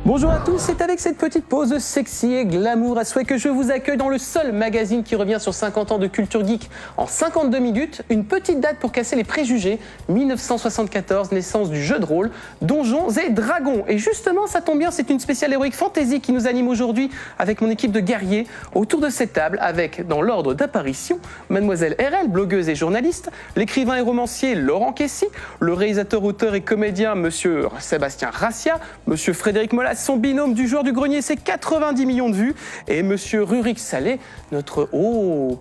Bonjour à tous, c'est avec cette petite pause sexy et glamour à souhait que je vous accueille dans le seul magazine qui revient sur 50 ans de culture geek en 52 minutes. Une petite date pour casser les préjugés, 1974, naissance du jeu de rôle, Donjons et Dragons. Et justement, ça tombe bien, c'est une spéciale Heroic Fantasy qui nous anime aujourd'hui avec mon équipe de guerriers autour de cette table avec, dans l'ordre d'apparition, Mademoiselle RL, blogueuse et journaliste, l'écrivain et romancier Laurent Kessy, le réalisateur, auteur et comédien Monsieur Sébastien Rassia, Monsieur Frédéric Molas, son binôme du joueur du grenier, c'est 90 millions de vues, et Monsieur Rurik Salé, notre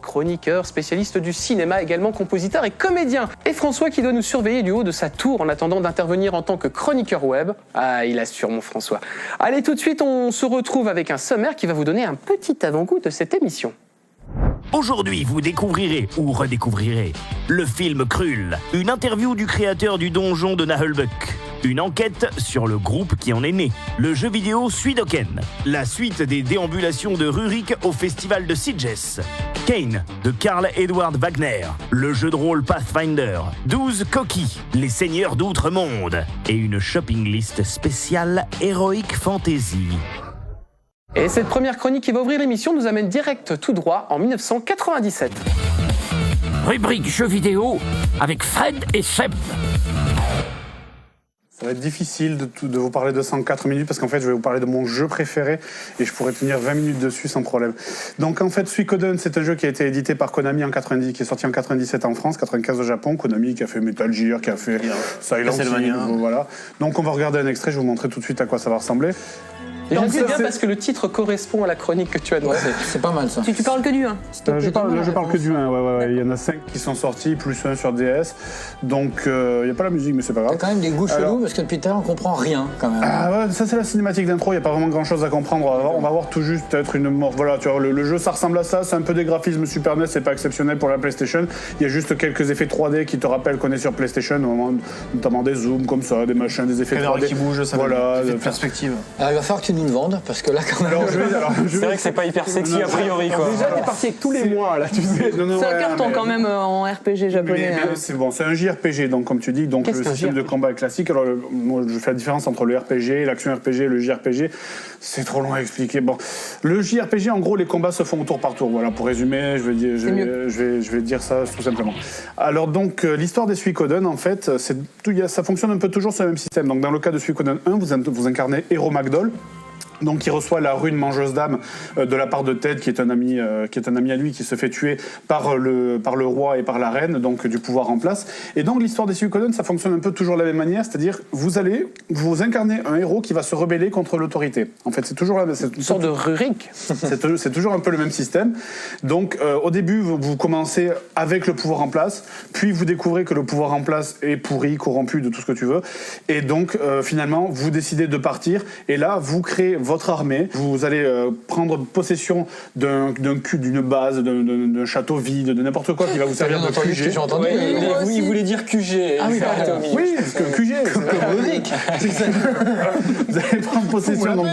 chroniqueur, spécialiste du cinéma, également compositeur et comédien. Et François qui doit nous surveiller du haut de sa tour en attendant d'intervenir en tant que chroniqueur web. Ah, il assure mon François. Allez, tout de suite, on se retrouve avec un sommaire qui va vous donner un petit avant-goût de cette émission. Aujourd'hui, vous découvrirez ou redécouvrirez le film Krull, une interview du créateur du donjon de Naheulbeuk, une enquête sur le groupe qui en est né, le jeu vidéo Suidoken, la suite des déambulations de Rurik au festival de Sitges, Kane de Karl Edward Wagner, le jeu de rôle Pathfinder, 12 coquilles, les seigneurs d'outre-monde et une shopping list spéciale Heroic Fantasy. Et cette première chronique qui va ouvrir l'émission nous amène direct tout droit en 1997. Rubrique jeux vidéo avec Fred et Seb. Ça va être difficile de vous parler de 104 minutes parce qu'en fait je vais vous parler de mon jeu préféré et je pourrais tenir 20 minutes dessus sans problème. Donc en fait Suikoden, c'est un jeu qui a été édité par Konami en 90, qui est sorti en 97 en France, 95 au Japon. Konami qui a fait Metal Gear, qui a fait Silent Hill, voilà. Donc on va regarder un extrait, je vais vous montrer tout de suite à quoi ça va ressembler. Et je dis bien parce que le titre correspond à la chronique que tu as annoncée. Ouais, c'est pas mal ça. Tu parles que du 1. Je parle que du 1, ouais. Il y en a 5 qui sont sortis, plus 1 sur DS. Donc il n'y a pas la musique, mais c'est pas grave. T'as quand même des goûts chelous parce que depuis tout à l'heure on comprend rien quand même. Ah ouais, ça c'est la cinématique d'intro, il n'y a pas vraiment grand chose à comprendre. On va voir tout juste peut-être une mort. Voilà, tu vois, le jeu ça ressemble à ça, c'est un peu des graphismes Super NES, c'est pas exceptionnel pour la PlayStation. Il y a juste quelques effets 3D qui te rappellent qu'on est sur PlayStation, notamment des zooms comme ça, des machins, des effets 3D qui bougent, ça voilà, de perspective. Alors il va falloir que tu nous le vendes parce que là quand même. C'est vrai que c'est pas hyper sexy a priori quoi. Déjà t'es parti avec tous les mois là, tu sais. C'est un carton quand même en RPG japonais. Mais c'est bon, c'est un JRPG, donc comme tu dis, donc le système de combat est classique. Alors moi je fais la différence entre le RPG, l'action RPG et le JRPG. C'est trop long à expliquer. Bon, le JRPG en gros les combats se font au tour par tour. Voilà, pour résumer, je vais dire ça tout simplement. Alors donc l'histoire des Suikoden en fait, ça fonctionne un peu toujours sur le même système. Donc dans le cas de Suikoden 1, vous incarnez Hero Magdol. Donc il reçoit la rune mangeuse d'âme de la part de Ted, qui est un ami à lui, qui se fait tuer par le roi et par la reine, donc du pouvoir en place. Et donc l'histoire des Suikoden, ça fonctionne un peu toujours de la même manière, c'est-à-dire vous incarnez un héros qui va se rebeller contre l'autorité. En fait, c'est toujours une sorte de Rurik. C'est toujours un peu le même système. Donc au début, vous commencez avec le pouvoir en place, puis vous découvrez que le pouvoir en place est pourri, corrompu, de tout ce que tu veux. Et donc finalement, vous décidez de partir, et là, vous créez votre armée, vous allez prendre possession d'une base, d'un château vide, de n'importe quoi qui va vous servir de QG. J'ai entendu. Oui, il voulait dire QG. Ah oui, pardon. Oui, parce que QG, vous allez prendre possession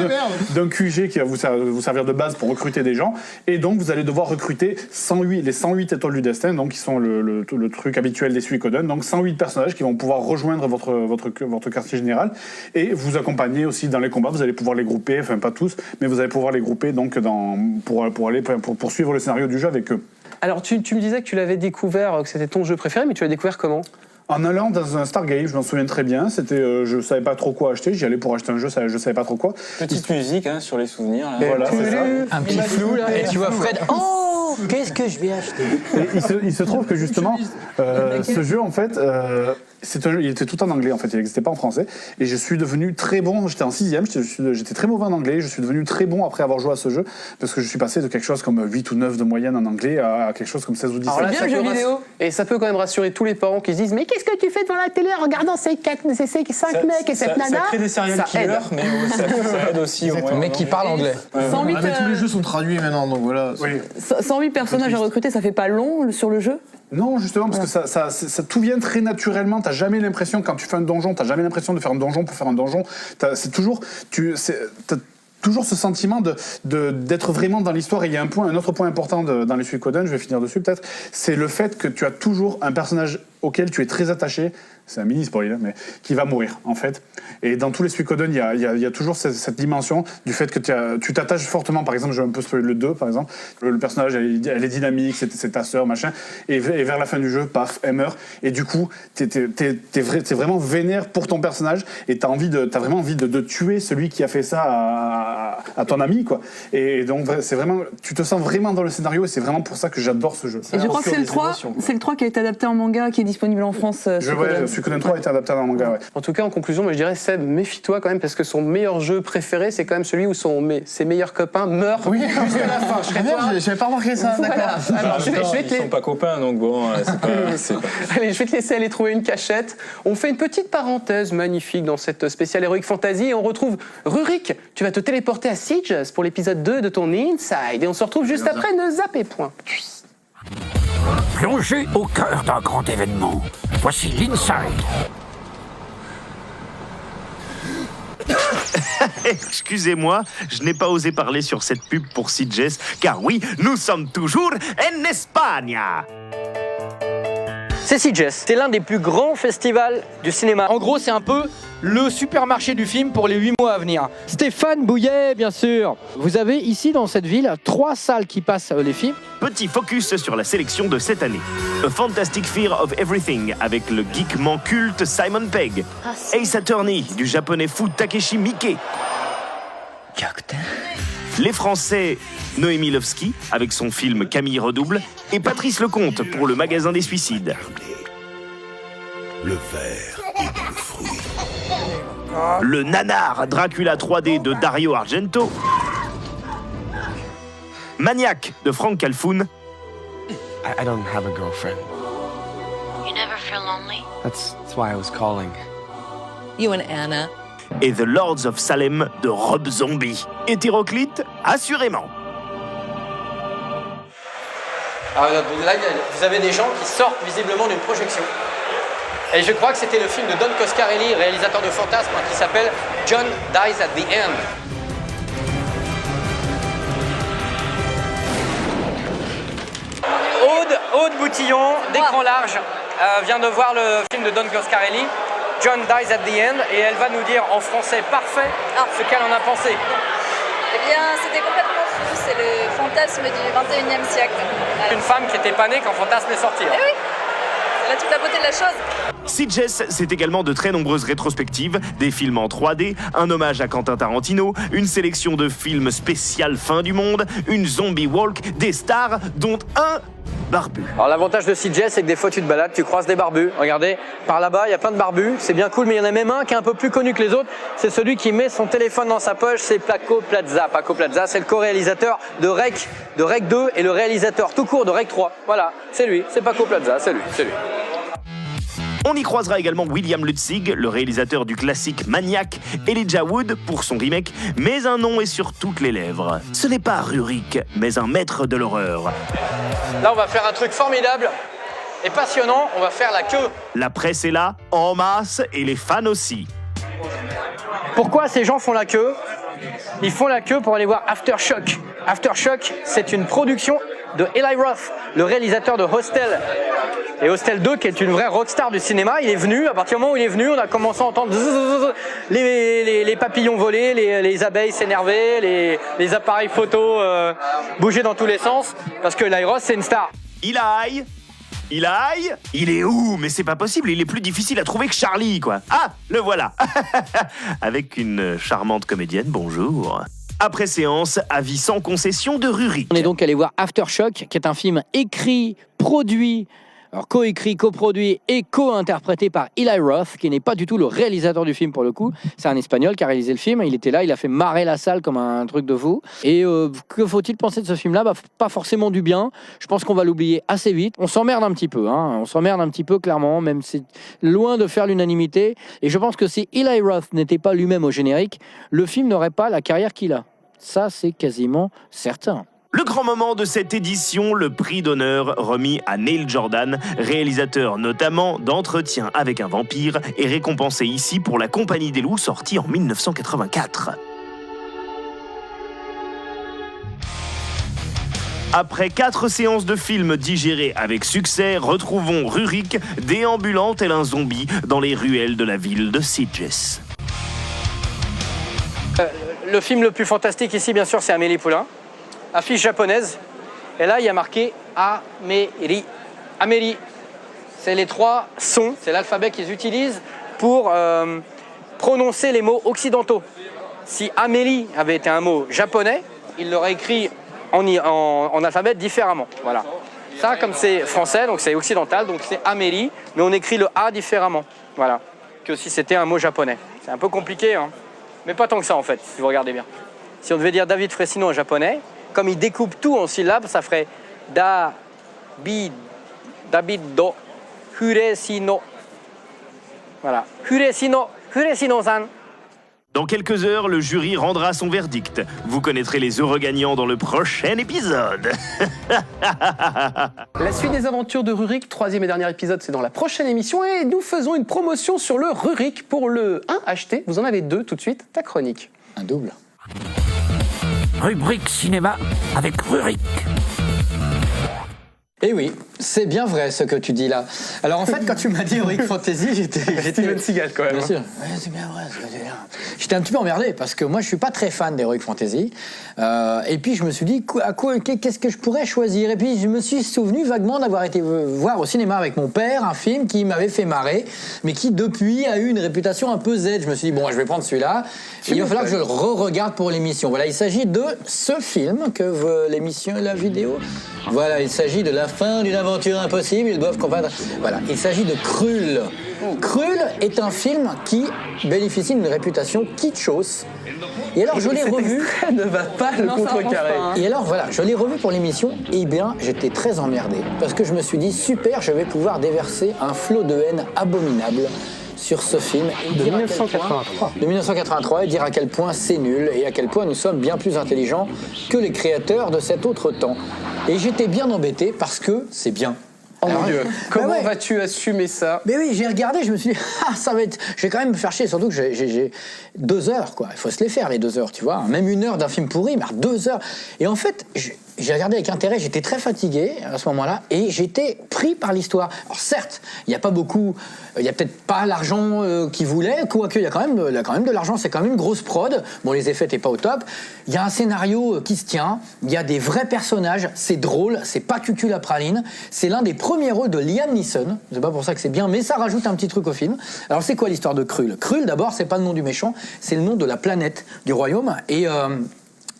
d'un QG qui va vous servir de base pour recruter des gens, et donc vous allez devoir recruter les 108 étoiles du destin, donc qui sont le truc habituel des Suikoden, donc 108 personnages qui vont pouvoir rejoindre votre quartier général et vous accompagner aussi dans les combats. Vous allez pouvoir les grouper, enfin pas tous, mais vous allez pouvoir les grouper donc pour suivre le scénario du jeu avec eux. Alors tu me disais que tu l'avais découvert, que c'était ton jeu préféré, mais tu l'as découvert comment ? En allant dans un Stargate, je m'en souviens très bien, c'était, je savais pas trop quoi acheter, j'y allais pour acheter un jeu, je savais pas trop quoi. Petite musique hein, sur les souvenirs. Là. Voilà, c'est ça. Un petit flou là, et tu vois Fred. Oh, qu'est-ce que je vais acheter? Et il se trouve que justement, ce jeu en fait, il était tout en anglais en fait, il n'existait pas en français. Et je suis devenu très bon, j'étais en 6e, j'étais très mauvais en anglais, je suis devenu très bon après avoir joué à ce jeu, parce que je suis passé de quelque chose comme 8 ou 9 de moyenne en anglais à quelque chose comme 16 ou 17. Alors là, bien le jeu vidéo. Et ça peut quand même rassurer tous les parents qui se disent mais qu'est-ce que tu fais devant la télé en regardant ces 5 mecs et cette nana? Ça crée des serial killers, mais ça aide aussi au moins. Le mec qui parle anglais. 108, Ah, mais tous les jeux sont traduits maintenant, donc voilà. Oui. 108 personnages à recruter, ça fait pas long sur le jeu? Non, justement, parce que ça tout vient très naturellement. T'as jamais l'impression, quand tu fais un donjon, t'as jamais l'impression de faire un donjon pour faire un donjon. C'est toujours, t'as toujours ce sentiment d'être vraiment dans l'histoire. Et il y a un autre point important dans les Suikoden, je vais finir dessus peut-être, c'est le fait que tu as toujours un personnage auquel tu es très attaché. C'est un mini spoil, mais qui va mourir en fait. Et dans tous les Suikoden, il y a toujours cette dimension du fait que tu t'attaches fortement. Par exemple, je vais un peu spoiler le 2, par exemple. Le personnage, elle est dynamique, c'est ta sœur, machin. Et vers la fin du jeu, paf, elle meurt. Et du coup, t'es vraiment vénère pour ton personnage. Et t'as vraiment envie de tuer celui qui a fait ça à ton ami, quoi. Et donc, c'est vraiment, tu te sens vraiment dans le scénario. Et c'est vraiment pour ça que j'adore ce jeu. Et je crois que c'est le 3 qui a été adapté en manga, qui est disponible en France. Suikoden 3 a été adapté dans le manga, ouais. En tout cas, en conclusion, moi je dirais Seb, méfie-toi quand même parce que son meilleur jeu préféré, c'est quand même celui où ses meilleurs copains meurent jusqu'à la fin. J'avais pas remarqué ça, Voilà. d'accord. Alors, je vais Ils sont pas copains, donc bon, c'est pas... Allez, je vais te laisser aller trouver une cachette. On fait une petite parenthèse magnifique dans cette spéciale Heroic Fantasy et on retrouve Rurik. Tu vas te téléporter à Sieges pour l'épisode 2 de ton Inside et on se retrouve juste après, ne zappez point. Plongé au cœur d'un grand événement. Voici l'Inside. Excusez-moi, je n'ai pas osé parler sur cette pub pour Sitges, car oui, nous sommes toujours en Espagne. C'est Sitges, c'est l'un des plus grands festivals du cinéma. En gros, c'est un peu le supermarché du film pour les 8 mois à venir. Stéphane Bouillet, bien sûr. Vous avez ici, dans cette ville, 3 salles qui passent les films. Petit focus sur la sélection de cette année. A Fantastic Fear of Everything avec le geekman culte Simon Pegg. Ace Attorney du japonais fou Takeshi Miike. Les Français Noémie Lovski avec son film Camille Redouble et Patrice Lecomte pour le magasin des suicides. Le verre et le fruit. Le nanar Dracula 3D de Dario Argento. Maniac de Frank Calfoun. I don't have a girlfriend. You never feel lonely? That's why I was calling. You and Anna. Et The Lords of Salem de Rob Zombie. Hétéroclite, assurément. Alors là, vous avez des gens qui sortent visiblement d'une projection. Et je crois que c'était le film de Don Coscarelli, réalisateur de Fantasme, qui s'appelle John Dies at the End. Aude Boutillon, d'écran large, vient de voir le film de Don Coscarelli, John Dies at the End, et elle va nous dire en français parfait ce qu'elle en a pensé. Eh bien, c'était complètement fou, c'est le fantasme du 21e siècle. Une femme qui était pas née quand Fantasme est sorti. Eh oui, c'est là toute la beauté de la chose. Sitges, c'est également de très nombreuses rétrospectives, des films en 3D, un hommage à Quentin Tarantino, une sélection de films spécial fin du monde, une zombie walk, des stars, dont un barbu. Alors l'avantage de Sitges, c'est que des fois tu te balades, tu croises des barbus. Regardez, par là-bas, il y a plein de barbus, c'est bien cool, mais il y en a même un qui est un peu plus connu que les autres. C'est celui qui met son téléphone dans sa poche, c'est Paco Plaza. Paco Plaza, c'est le co-réalisateur de Rec 2 et le réalisateur tout court de Rec 3. Voilà, c'est lui, c'est Paco Plaza, c'est lui. On y croisera également William Lutzig, le réalisateur du classique Maniac, Elijah Wood pour son remake, mais un nom est sur toutes les lèvres. Ce n'est pas Rurik, mais un maître de l'horreur. Là, on va faire un truc formidable et passionnant, on va faire la queue. La presse est là, en masse, et les fans aussi. Pourquoi ces gens font la queue? Ils font la queue pour aller voir Aftershock. Aftershock, c'est une production de Eli Roth, le réalisateur de Hostel. Et Hostel 2, qui est une vraie rockstar du cinéma, il est venu, à partir du moment où il est venu, on a commencé à entendre les papillons voler, les abeilles s'énerver, les appareils photo bouger dans tous les sens, parce que Eli Roth, c'est une star. Eli, Il aille? Il est où? Mais c'est pas possible, il est plus difficile à trouver que Charlie, quoi. Ah, le voilà. Avec une charmante comédienne, bonjour. Après séance, avis sans concession de Rurik. On est donc allé voir Aftershock, qui est un film écrit, produit, alors coécrit, coproduit et co-interprété par Eli Roth, qui n'est pas du tout le réalisateur du film pour le coup. C'est un Espagnol qui a réalisé le film. Il était là, il a fait marrer la salle comme un truc de fou. Et que faut-il penser de ce film-là? Pas forcément du bien. Je pense qu'on va l'oublier assez vite. On s'emmerde un petit peu, hein. On s'emmerde un petit peu clairement, même c'est loin de faire l'unanimité. Et je pense que si Eli Roth n'était pas lui-même au générique, le film n'aurait pas la carrière qu'il a. Ça, c'est quasiment certain. Le grand moment de cette édition, le prix d'honneur remis à Neil Jordan, réalisateur notamment d'Entretien avec un vampire, et récompensé ici pour La Compagnie des loups, sorti en 1984. Après 4 séances de films digérées avec succès, retrouvons Rurik déambulant tel un zombie dans les ruelles de la ville de Sitges. Le film le plus fantastique ici, bien sûr, c'est Amélie Poulain. Affiche japonaise. Et là, il y a marqué Amélie. Amélie. C'est les 3 sons, c'est l'alphabet qu'ils utilisent pour prononcer les mots occidentaux. Si Amélie avait été un mot japonais, il l'aurait écrit en alphabet différemment. Voilà. Ça, comme c'est français, donc c'est occidental, donc c'est Amélie, mais on écrit le A différemment. Voilà. Que si c'était un mot japonais. C'est un peu compliqué, hein. Mais pas tant que ça en fait, si vous regardez bien. Si on devait dire David Fressino en japonais, comme il découpe tout en syllabes, ça ferait David do Huresino. Voilà. Huresino-san. Dans quelques heures, le jury rendra son verdict. Vous connaîtrez les heureux gagnants dans le prochain épisode. La suite des aventures de Rurik, 3e et dernier épisode, c'est dans la prochaine émission. Et nous faisons une promotion sur le Rurik pour le 1 acheté. Vous en avez 2 tout de suite, ta chronique. Un double. Rubrique cinéma avec Rurik. Eh oui, c'est bien vrai ce que tu dis là. Alors en fait, quand tu m'as dit Heroic Fantasy, j'étais Steven Seagal quand même. Bien sûr. Ouais, c'est bien vrai ce que tu dis là. J'étais un petit peu emmerdé parce que moi je suis pas très fan d'Heroic Fantasy. Et puis je me suis dit qu'est-ce que je pourrais choisir. Et puis je me suis souvenu vaguement d'avoir été voir au cinéma avec mon père un film qui m'avait fait marrer, mais qui depuis a eu une réputation un peu Z. Je me suis dit bon, je vais prendre celui-là. Il va falloir que je le re-regarde pour l'émission. Voilà, il s'agit de ce film que veut l'émission, la vidéo. Voilà, il s'agit de la fin d'une aventure impossible. Ils doivent combattre. Voilà, il s'agit de Krull. Krull est un film qui bénéficie d'une réputation kitschos. Et alors je l'ai revu. Ne va pas le contrecarrer. Et alors voilà, je l'ai revu pour l'émission. Et bien, j'étais très emmerdé parce que je me suis dit super, je vais pouvoir déverser un flot de haine abominable sur ce film de 1983. De 1983 et dire à quel point c'est nul et à quel point nous sommes bien plus intelligents que les créateurs de cet autre temps. Et j'étais bien embêté parce que c'est bien. Oh mon Dieu, comment vas-tu assumer ça? Mais oui, j'ai regardé, je me suis dit, ça va être... Je vais quand même me faire chier, surtout que j'ai 2 heures, quoi. Il faut se les faire, les 2 heures, tu vois. Même 1 heure d'un film pourri, mais 2 heures. Et en fait, j'ai regardé avec intérêt, j'étais très fatigué à ce moment-là, et j'étais pris par l'histoire. Alors certes, il n'y a pas beaucoup... Il n'y a peut-être pas l'argent qu'ils voulaient, quoique il y a quand même de l'argent, c'est quand même une grosse prod. Bon, les effets n'étaient pas au top. Il y a un scénario qui se tient, il y a des vrais personnages, c'est drôle, c'est pas cucul à praline. C'est l'un des premiers rôles de Liam Neeson. C'est pas pour ça que c'est bien, mais ça rajoute un petit truc au film. Alors c'est quoi l'histoire de Krull? Krull, d'abord, c'est pas le nom du méchant, c'est le nom de la planète du royaume. Et...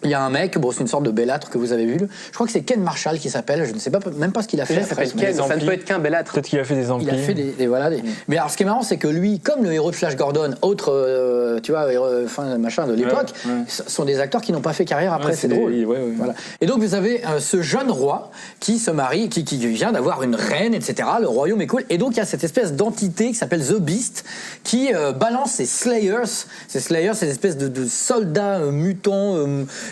il y a un mec, bon, c'est une sorte de bellâtre que vous avez vu. Je crois que c'est Ken Marshall qui s'appelle. Je ne sais pas même pas ce qu'il a fait. Ça ne peut être qu'un bellâtre. Peut-être qu'il a fait des amplis. Il a fait des. Mais alors, ce qui est marrant, c'est que lui, comme le héros de Flash Gordon, autre, tu vois, machin de l'époque, sont des acteurs qui n'ont pas fait carrière après. C'est drôle. Voilà. Et donc, vous avez ce jeune roi qui se marie, qui vient d'avoir une reine, etc. Le royaume est cool. Et donc, il y a cette espèce d'entité qui s'appelle The Beast qui balance ses Slayers. Ces Slayers, c'est des espèces de soldats mutants.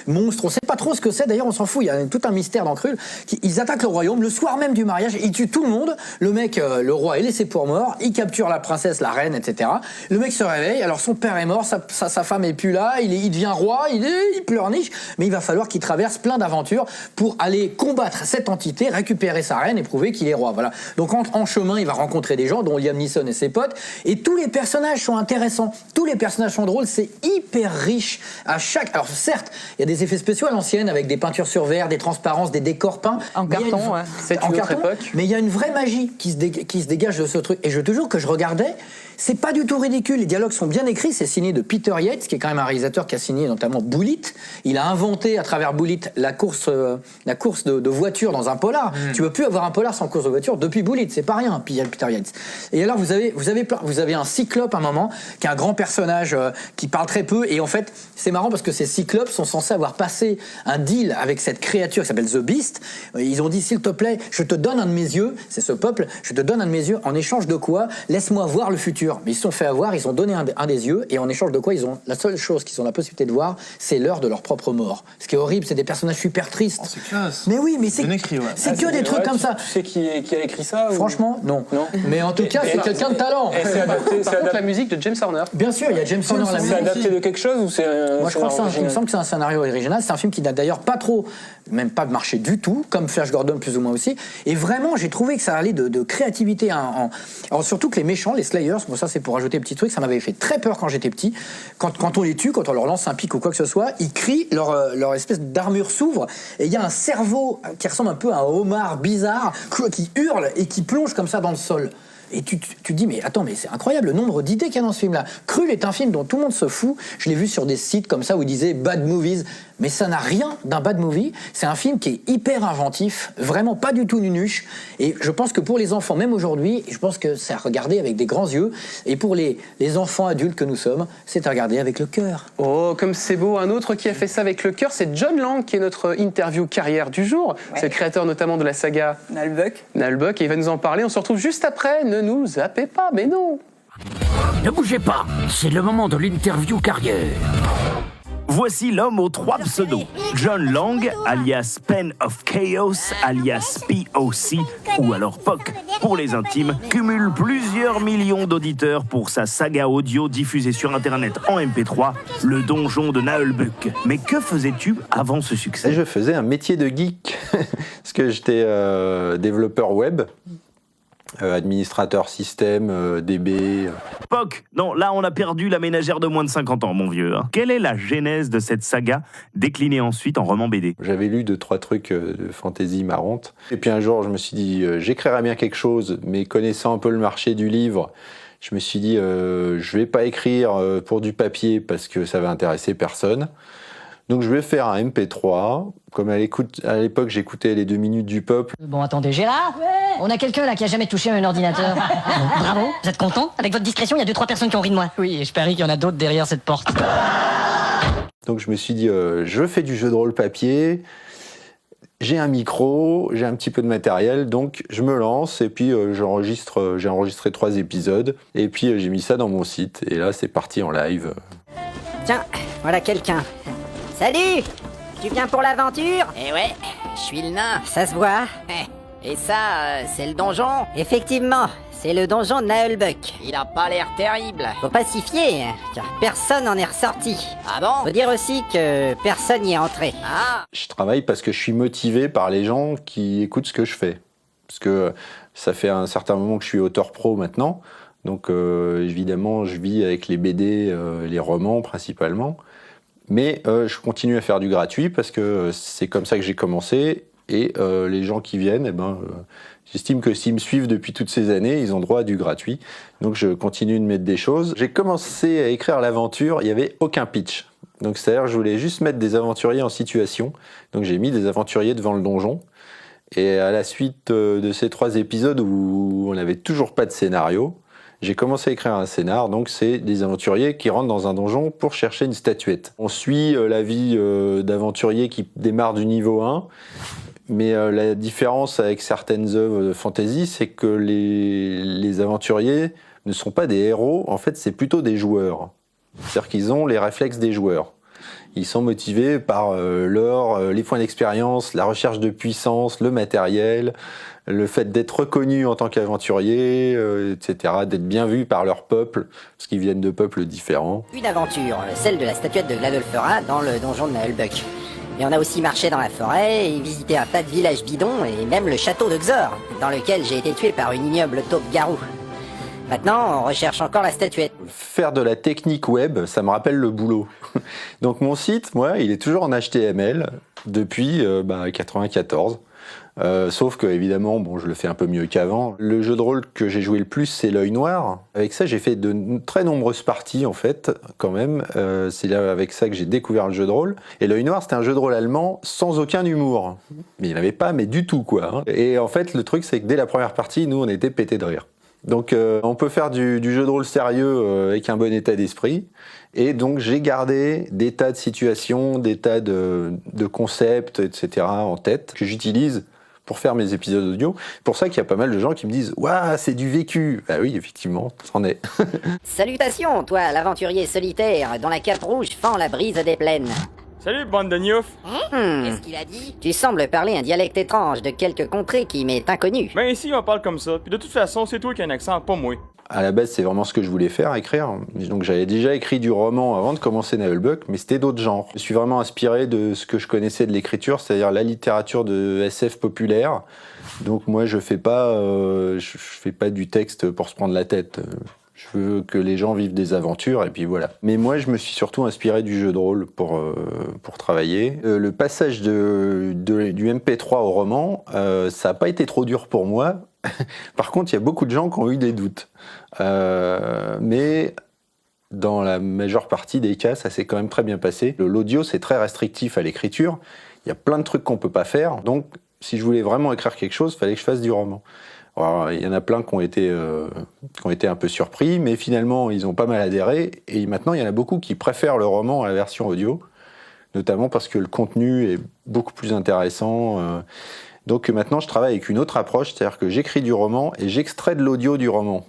Monstres, on sait pas trop ce que c'est, d'ailleurs on s'en fout, il y a tout un mystère dans Krull. Ils attaquent le royaume le soir même du mariage, ils tuent tout le monde, le mec, le roi est laissé pour mort, il capture la princesse, la reine, etc. Le mec se réveille, alors son père est mort, sa femme est plus là, il devient roi, il pleurniche, mais il va falloir qu'il traverse plein d'aventures pour aller combattre cette entité, récupérer sa reine et prouver qu'il est roi, voilà. Donc en chemin, il va rencontrer des gens, dont Liam Neeson et ses potes, et tous les personnages sont intéressants, tous les personnages sont drôles, c'est hyper riche à chaque... Alors certes, il y a des effets spéciaux à l'ancienne avec des peintures sur verre, des transparences, des décors peints. En carton, ouais. C'est une autre époque. Mais il y a une vraie magie qui se dégage de ce truc. Et je te jure que je regardais, c'est pas du tout ridicule. Les dialogues sont bien écrits. C'est signé de Peter Yates, qui est quand même un réalisateur qui a signé notamment Bullitt. Il a inventé à travers Bullitt la course de voiture dans un polar. Tu peux plus avoir un polar sans course de voiture depuis Bullitt. C'est pas rien. Peter Yates. Et alors vous avez un cyclope à un moment qui est un grand personnage qui parle très peu. Et en fait, c'est marrant parce que ces cyclopes sont censés avoir passé un deal avec cette créature qui s'appelle The Beast. Ils ont dit, s'il te plaît, je te donne un de mes yeux. C'est ce peuple. Je te donne un de mes yeux en échange de quoi? Laisse-moi voir le futur. Mais ils se sont fait avoir. Ils ont donné un des yeux et en échange de quoi la seule chose qu'ils ont la possibilité de voir, c'est l'heure de leur propre mort. Ce qui est horrible, c'est des personnages super tristes. Oh, c'est classe. Mais oui, mais c'est que des trucs comme ça. Tu sais qui a écrit ça? Franchement, non. Mais en tout cas, c'est quelqu'un de talent. Et c'est adapté, Par contre, la musique de James Horner. Bien sûr, il y a James Horner à la musique. C'est adapté de quelque chose ou c'est un Moi, je crois que il me semble que c'est un scénario original. C'est un film qui n'a d'ailleurs pas trop, même pas marché du tout, comme Flash Gordon plus ou moins aussi. Et vraiment, j'ai trouvé que ça allait de créativité. Alors surtout que les méchants, les Slayers, bon ça c'est pour ajouter un petit truc, ça m'avait fait très peur quand j'étais petit. Quand on les tue, quand on leur lance un pic ou quoi que ce soit, ils crient, leur espèce d'armure s'ouvre et il y a un cerveau qui ressemble un peu à un homard bizarre qui hurle et qui plonge comme ça dans le sol. Et tu te dis, mais attends, mais c'est incroyable le nombre d'idées qu'il y a dans ce film-là. Krull est un film dont tout le monde se fout. Je l'ai vu sur des sites comme ça où ils disaient bad movies. Mais ça n'a rien d'un bad movie. C'est un film qui est hyper inventif, vraiment pas du tout nunuche. Et je pense que pour les enfants, même aujourd'hui, je pense que c'est à regarder avec des grands yeux. Et pour les enfants adultes que nous sommes, c'est à regarder avec le cœur. Oh, comme c'est beau. Un autre qui a fait ça avec le cœur, c'est John Lang, qui est notre interview carrière du jour. Ouais. C'est le créateur notamment de la saga Nullbuck. Et il va nous en parler. On se retrouve juste après. Ne nous zappez pas, mais non. Ne bougez pas, c'est le moment de l'interview carrière. Voici l'homme aux 3 pseudos. John Lang, alias Pen of Chaos, alias POC, ou alors POC, pour les intimes, cumule plusieurs millions d'auditeurs pour sa saga audio diffusée sur Internet en MP3, Le Donjon de Nullbuck. Mais que faisais-tu avant ce succès? Je faisais un métier de geek, parce que j'étais développeur web. Administrateur système, DB. POC, non, là on a perdu la ménagère de moins de 50 ans, mon vieux. Quelle est la genèse de cette saga, déclinée ensuite en roman BD? J'avais lu 2-3 trucs de fantasy marrante. Et puis un jour, je me suis dit, j'écrirais bien quelque chose, mais connaissant un peu le marché du livre, je me suis dit, je vais pas écrire pour du papier parce que ça va intéresser personne. Donc je vais faire un MP3, comme à l'époque j'écoutais les 2 minutes du peuple. Bon attendez, Gérard, on a quelqu'un là qui a jamais touché à un ordinateur. Bravo, vous êtes content? Avec votre discrétion, il y a 2-3 personnes qui ont ri de moi. Oui, et je parie qu'il y en a d'autres derrière cette porte. Donc je me suis dit, je fais du jeu de rôle papier, j'ai un micro, j'ai un petit peu de matériel, donc je me lance et puis j'ai enregistré 3 épisodes et puis j'ai mis ça dans mon site et là c'est parti en live. Tiens, voilà quelqu'un. Salut! Tu viens pour l'aventure? Eh ouais, je suis le nain. Ça se voit. Et ça, c'est le donjon? Effectivement, c'est le donjon de Nullbuck. Il a pas l'air terrible. Faut pas s'y fier, car personne n'en est ressorti. Ah bon? Faut dire aussi que personne n'y est entré. Ah! Je travaille parce que je suis motivé par les gens qui écoutent ce que je fais. Parce que ça fait un certain moment que je suis auteur pro maintenant. Donc évidemment, je vis avec les BD, les romans principalement. Mais je continue à faire du gratuit parce que c'est comme ça que j'ai commencé et les gens qui viennent, j'estime que s'ils me suivent depuis toutes ces années, ils ont droit à du gratuit. Donc je continue de mettre des choses. J'ai commencé à écrire l'aventure, il n'y avait aucun pitch. Donc c'est-à-dire que je voulais juste mettre des aventuriers en situation. Donc j'ai mis des aventuriers devant le donjon. Et à la suite de ces 3 épisodes où on n'avait toujours pas de scénario, j'ai commencé à écrire un scénar, donc c'est des aventuriers qui rentrent dans un donjon pour chercher une statuette. On suit la vie d'aventuriers qui démarrent du niveau 1, mais la différence avec certaines œuvres de fantasy, c'est que les aventuriers ne sont pas des héros, en fait c'est plutôt des joueurs. C'est-à-dire qu'ils ont les réflexes des joueurs. Ils sont motivés par l'or, les points d'expérience, la recherche de puissance, le matériel, le fait d'être reconnu en tant qu'aventurier, etc., d'être bien vu par leur peuple, parce qu'ils viennent de peuples différents. Une aventure, celle de la statuette de Gladolfera dans le donjon de Nullbuck. Et on a aussi marché dans la forêt et visité un tas de villages bidons et même le château de Xor, dans lequel j'ai été tué par une ignoble taupe garou. Maintenant, on recherche encore la statuette. Faire de la technique web, ça me rappelle le boulot. Donc mon site, moi, il est toujours en HTML depuis 94. Sauf que évidemment, bon, je le fais un peu mieux qu'avant. Le jeu de rôle que j'ai joué le plus, c'est l'Œil Noir. Avec ça, j'ai fait de très nombreuses parties en fait, quand même. C'est là avec ça que j'ai découvert le jeu de rôle. Et l'Œil Noir, c'était un jeu de rôle allemand sans aucun humour. Mais il n'y en avait pas, mais du tout quoi. Hein. Et en fait, le truc, c'est que dès la première partie, nous, on était pétés de rire. Donc, on peut faire du jeu de rôle sérieux avec un bon état d'esprit. Et donc, j'ai gardé des tas de situations, des tas de concepts, etc. en tête que j'utilise pour faire mes épisodes audio. C'est pour ça qu'il y a pas mal de gens qui me disent « Waouh, c'est du vécu !» Bah oui, effectivement, c'en est. Salutations, toi, l'aventurier solitaire, dont la cape rouge fend la brise des plaines. Salut, bande de gnouf. Qu'est-ce qu'il a dit? Tu sembles parler un dialecte étrange de quelques contrées qui m'est inconnu. Ben ici, on parle comme ça. Puis de toute façon, c'est toi qui as un accent, pas moi. À la base, c'est vraiment ce que je voulais faire, écrire. Donc j'avais déjà écrit du roman avant de commencer Naheulbeuk, mais c'était d'autres genres. Je suis vraiment inspiré de ce que je connaissais de l'écriture, c'est-à-dire la littérature de SF populaire. Donc moi, je fais pas du texte pour se prendre la tête. Je veux que les gens vivent des aventures, et puis voilà. Mais moi, je me suis surtout inspiré du jeu de rôle pour travailler. Le passage du MP3 au roman, ça n'a pas été trop dur pour moi. Par contre, il y a beaucoup de gens qui ont eu des doutes. Mais dans la majeure partie des cas, ça s'est quand même très bien passé. L'audio, c'est très restrictif à l'écriture. Il y a plein de trucs qu'on ne peut pas faire. Donc, si je voulais vraiment écrire quelque chose, il fallait que je fasse du roman. Alors, il y en a plein qui ont été un peu surpris, mais finalement, ils ont pas mal adhéré. Et maintenant, il y en a beaucoup qui préfèrent le roman à la version audio, notamment parce que le contenu est beaucoup plus intéressant. Donc maintenant, je travaille avec une autre approche, c'est-à-dire que j'écris du roman et j'extrais de l'audio du roman,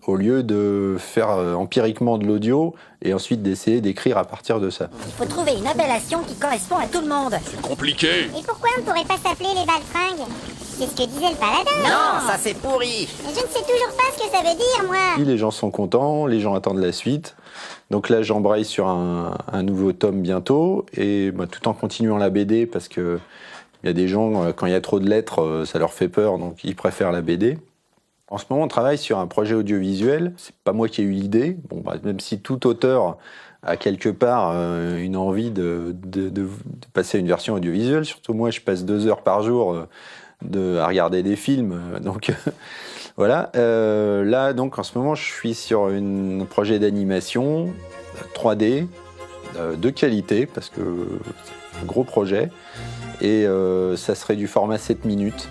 au lieu de faire empiriquement de l'audio et ensuite d'essayer d'écrire à partir de ça. Il faut trouver une appellation qui correspond à tout le monde. C'est compliqué. Et pourquoi on ne pourrait pas s'appeler les baltringues? C'est ce que disait le paladin. Non, ça c'est pourri. Mais je ne sais toujours pas ce que ça veut dire, moi. Les gens sont contents, les gens attendent la suite. Donc là, j'embraye sur un nouveau tome bientôt, et tout en continuant la BD, parce que il y a des gens, quand il y a trop de lettres, ça leur fait peur, donc ils préfèrent la BD. En ce moment, on travaille sur un projet audiovisuel. C'est pas moi qui ai eu l'idée. Bon, même si tout auteur a quelque part une envie de passer à une version audiovisuelle, surtout moi, je passe 2 heures par jour à regarder des films. Donc voilà. Là, donc, en ce moment, je suis sur un projet d'animation 3D de qualité, parce que c'est un gros projet. Et ça serait du format 7 minutes.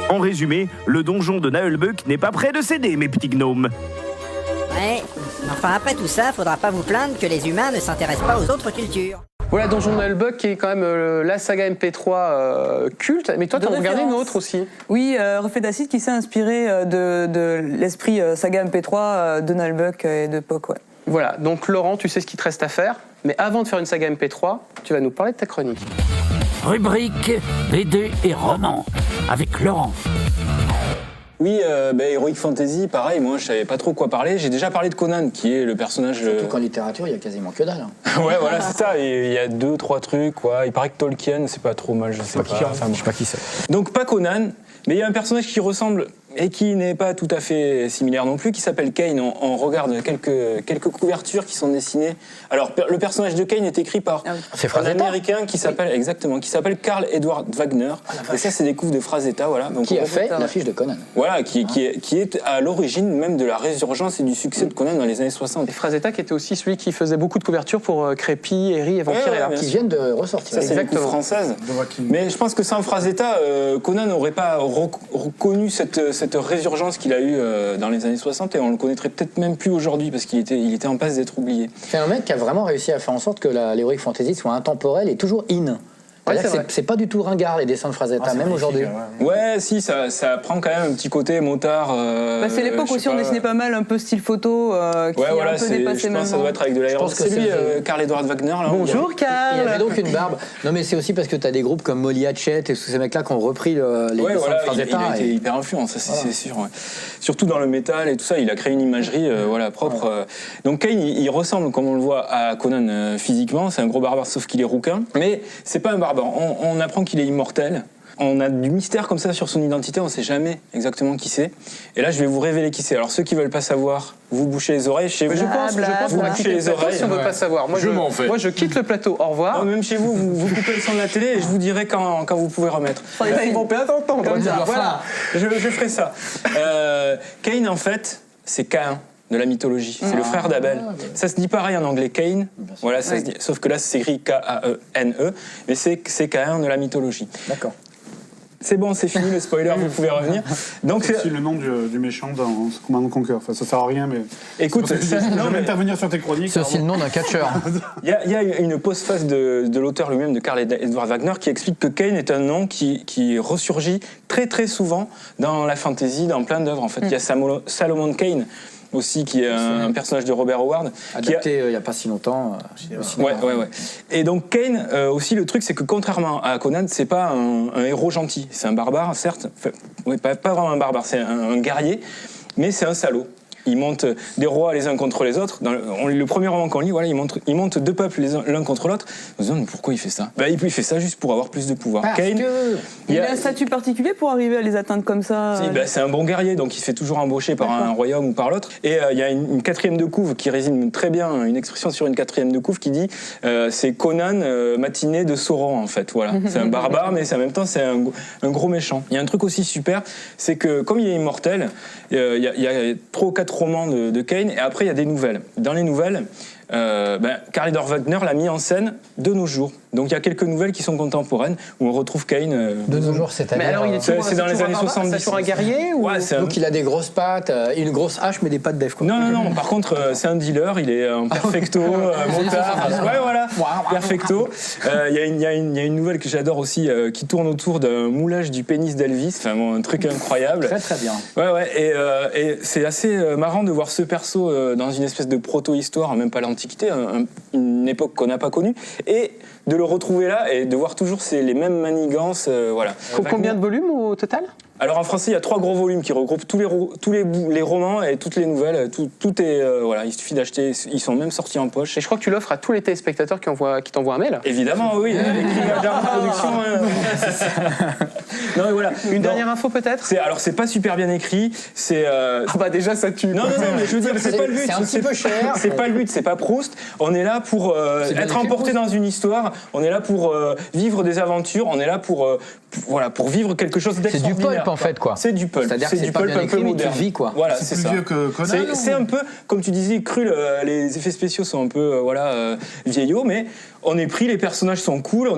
En résumé, le donjon de Naheulbeuk n'est pas prêt de céder, mes petits gnomes. Ouais, enfin après tout ça, faudra pas vous plaindre que les humains ne s'intéressent pas aux autres cultures. Voilà, Donjon de Naheulbeuk qui est quand même la saga MP3 culte. Mais toi, t'en as regardé une autre aussi. Oui, Reflet d'acide qui s'est inspiré de l'esprit saga MP3 de Naheulbeuk et de Puck, ouais. Voilà, donc Laurent, tu sais ce qu'il te reste à faire. Mais avant de faire une saga MP3, tu vas nous parler de ta chronique. Rubrique BD et roman avec Laurent. Oui, Heroic Fantasy, pareil, moi je savais pas trop quoi parler. J'ai déjà parlé de Conan, qui est le personnage... Surtout qu'en littérature, il y a quasiment que dalle. Hein. Ouais, voilà, c'est ça. Il y a 2-3 trucs, quoi. Il paraît que Tolkien, c'est pas trop mal, je sais pas. Je sais pas qui c'est. Donc pas Conan, mais il y a un personnage qui ressemble et qui n'est pas tout à fait similaire non plus, qui s'appelle Kane. On regarde quelques couvertures qui sont dessinées. Alors, le personnage de Kane est écrit par un Américain qui s'appelle Karl Edward Wagner. Et ça, c'est des couves de Frazetta, voilà. Donc, qui a fait l'affiche de Conan. Voilà, qui est à l'origine même de la résurgence et du succès de Conan dans les années 60. Et Frazetta qui était aussi celui qui faisait beaucoup de couvertures pour Crépy, Herry et Vampire. Qui viennent de ressortir. Ça, c'est la couve française. Mais je pense que sans Frazetta, Conan n'aurait pas reconnu cette résurgence qu'il a eue dans les années 60, et on le connaîtrait peut-être même plus aujourd'hui parce qu'il était en passe d'être oublié. C'est un mec qui a vraiment réussi à faire en sorte que l'Heroic Fantasy soit intemporelle et toujours in. C'est pas du tout ringard les dessins de Frazetta, même aujourd'hui. Ouais, si, ça prend quand même un petit côté motard. C'est l'époque aussi, on dessinait pas mal un peu style photo, qui est un peu dépassé maintenant. Ça doit être avec de l'aéro. C'est lui, Karl Edward Wagner. Là, bonjour Karl. Il avait donc une barbe. Non mais c'est aussi parce que t'as des groupes comme Molly Hatchet et tous ces mecs-là qui ont repris les dessins de Frazetta. Il a été hyper influent, ça c'est sûr. Ouais. Surtout dans le métal et tout ça, il a créé une imagerie propre. Donc Kane, il ressemble, comme on le voit, à Conan physiquement. C'est un gros barbare, sauf qu'il est rouquin. Mais c'est pas un barbare. On apprend qu'il est immortel. on a du mystère comme ça sur son identité, on ne sait jamais exactement qui c'est. Et là, je vais vous révéler qui c'est. Alors, ceux qui ne veulent pas savoir, vous bouchez les oreilles. Chez vous, je pense vous bouchez les oreilles. Si on ne veut pas savoir. Moi, je quitte le plateau. Au revoir. Non, même chez vous, vous coupez le son de la télé et je vous dirai quand vous pouvez remettre. Ils vont perdre un temps. Voilà, je ferai ça. Cain, en fait, c'est Caïn de la mythologie. C'est le frère d'Abel. Ça se dit pareil en anglais, Cain. Voilà, ça se dit, sauf que là, c'est écrit K-A-E-N-E. Mais c'est Caïn de la mythologie. D'accord. C'est bon, c'est fini le spoiler, vous pouvez revenir. Donc c'est aussi le nom du méchant dans Command & Conquer. Enfin, ça sert à rien, mais écoute, je vais intervenir sur tes chroniques. C'est aussi le nom d'un catcheur. Il y a une postface de l'auteur lui-même, de Karl Edward Wagner, qui explique que Cain est un nom qui ressurgit très très souvent dans la fantasy, dans plein d'œuvres. En fait, il y a Salomon Kane aussi, qui est un personnage de Robert Howard. Adapté il n'y a pas si longtemps. Ouais. Et donc Cain, aussi le truc, c'est que contrairement à Conan, c'est pas un héros gentil. C'est un barbare, certes. Enfin, pas vraiment un barbare, c'est un guerrier, mais c'est un salaud. Il monte des rois les uns contre les autres. Dans le premier roman qu'on lit, voilà, il monte deux peuples l'un contre l'autre. On se demande pourquoi il fait ça. Il fait ça juste pour avoir plus de pouvoir. Cain, il a un statut particulier pour arriver à les atteindre comme ça. C'est un bon guerrier, donc il se fait toujours embaucher par un royaume ou par l'autre. Et il y a une quatrième de couve qui résume très bien une expression sur une quatrième de couve qui dit c'est Conan matinée de Sauron, en fait. Voilà. C'est un barbare, mais en même temps c'est un gros méchant. Il y a un truc aussi super, c'est que comme il est immortel, il y a 3 ou 4 romans de Cain, et après il y a des nouvelles. Dans les nouvelles, Karl Edward Wagner l'a mis en scène de nos jours. Donc il y a quelques nouvelles qui sont contemporaines où on retrouve Cain. De nos jours, c'est-à-dire. Mais alors, c'est dans les années 70. C'est sur un guerrier ou... Donc il a des grosses pattes, une grosse hache, mais des pattes d'Ef. Non. Par contre, c'est un dealer. Il est en perfecto, motard. Ouais, voilà. Perfecto. Il y a une nouvelle que j'adore aussi qui tourne autour d'un moulage du pénis d'Elvis. Enfin, un truc incroyable. Très très bien. Ouais. Et c'est assez marrant de voir ce perso dans une espèce de proto-histoire, même pas l'Antiquité, une époque qu'on n'a pas connue, et de le retrouver là et de voir toujours les mêmes manigances. Voilà. Combien de volumes au total ? Alors en français, il y a 3 gros volumes qui regroupent tous les romans et toutes les nouvelles. Tout est voilà, il suffit d'acheter. Ils sont même sortis en poche. Et je crois que tu l'offres à tous les téléspectateurs qui t'envoient un mail. Évidemment, oui. Écrit à production. Non, mais voilà. Une dernière info peut-être. C'est pas super bien écrit. C'est déjà ça tue. Non, mais je veux dire, c'est pas le but. C'est un petit peu cher. C'est pas le but. C'est pas Proust. On est là pour être emporté dans une histoire. On est là pour vivre des aventures. On est là pour vivre quelque chose d'extraordinaire. C'est du pulp en fait, quoi. C'est du pulp. C'est-à-dire que c'est pas bien écrit, mais tu vis, quoi. Voilà, c'est plus vieux que Conan. C'est un peu, comme tu disais, Cruel, les effets spéciaux sont un peu vieillots, mais on est pris, les personnages sont cool,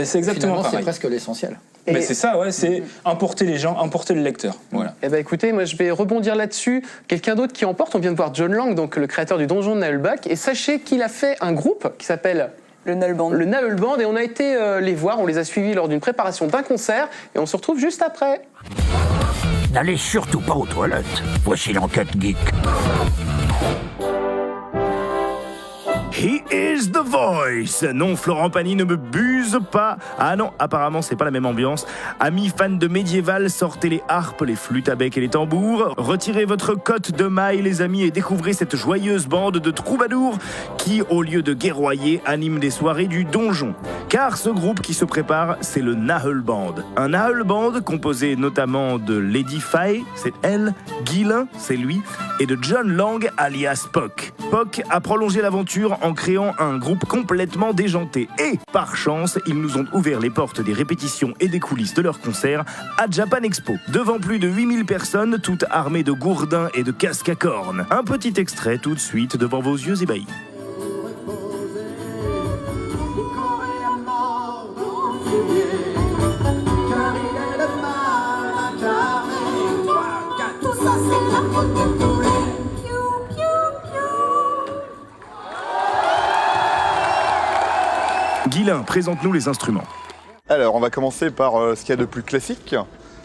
c'est exactement pareil. pareil. C'est presque l'essentiel. C'est ça, c'est emporter les gens, emporter le lecteur. Voilà. Écoutez, moi je vais rebondir là-dessus. Quelqu'un d'autre qui emporte, on vient de voir John Lang, donc le créateur du donjon de Naheulbeuk, et sachez qu'il a fait un groupe qui s'appelle le Naheulband. Le Naheulband, et on a été les voir, on les a suivis lors d'une préparation d'un concert, et on se retrouve juste après. N'allez surtout pas aux toilettes. Voici l'enquête geek. He is the voice. Non, Florent Pagny ne me buse pas. Ah non, apparemment c'est pas la même ambiance. Amis fans de médiéval, sortez les harpes, les flûtes à bec et les tambours. Retirez votre cotte de maille, les amis, et découvrez cette joyeuse bande de troubadours qui, au lieu de guerroyer, anime des soirées du donjon. Car ce groupe qui se prépare, c'est le Naheulband. Un Naheulband composé notamment de Lady Faye, c'est elle, Guilin, c'est lui, et de John Lang alias Puck. Puck a prolongé l'aventure en créant un groupe complètement déjanté. Et, par chance, ils nous ont ouvert les portes des répétitions et des coulisses de leur concert à Japan Expo. Devant plus de 8000 personnes, toutes armées de gourdins et de casques à cornes. Un petit extrait tout de suite devant vos yeux ébahis. Guilin, présente-nous les instruments. Alors, on va commencer par ce qu'il y a de plus classique,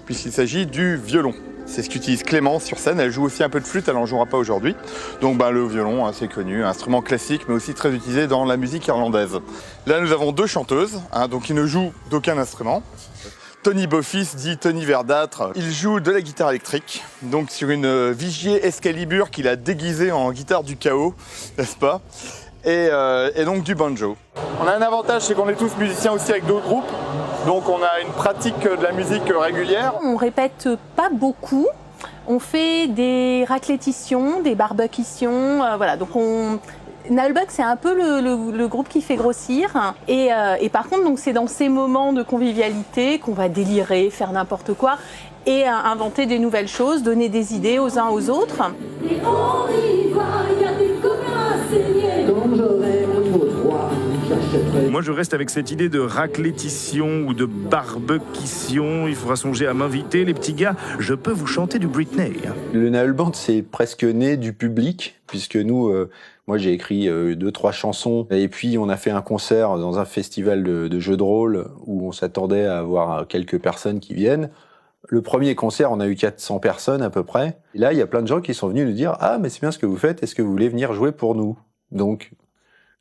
puisqu'il s'agit du violon. C'est ce qu'utilise Clémence sur scène. Elle joue aussi un peu de flûte, elle n'en jouera pas aujourd'hui. Donc le violon, c'est connu, un instrument classique, mais aussi très utilisé dans la musique irlandaise. Là, nous avons 2 chanteuses, donc qui ne jouent d'aucun instrument. Tony Beaufils, dit Tony Verdâtre, il joue de la guitare électrique, donc sur une Vigier Excalibur qu'il a déguisée en guitare du chaos, n'est-ce pas ? et donc du banjo. On a un avantage, c'est qu'on est tous musiciens aussi avec d'autres groupes, donc on a une pratique de la musique régulière. On répète pas beaucoup, on fait des raclétitions, des barbecuitions, voilà, donc Nullbuck, c'est un peu le groupe qui fait grossir. Et par contre, donc, c'est dans ces moments de convivialité qu'on va délirer, faire n'importe quoi et inventer des nouvelles choses, donner des idées aux uns aux autres. Moi, je reste avec cette idée de raclétition ou de barbecution. Il faudra songer à m'inviter, les petits gars. Je peux vous chanter du Britney. Le Naël Band, c'est presque né du public, puisque nous, moi, j'ai écrit 2-3 chansons. Et puis, on a fait un concert dans un festival de jeux de rôle où on s'attendait à avoir quelques personnes qui viennent. Le premier concert, on a eu 400 personnes à peu près. Et là, il y a plein de gens qui sont venus nous dire « Ah, mais c'est bien ce que vous faites, est-ce que vous voulez venir jouer pour nous ?» Donc,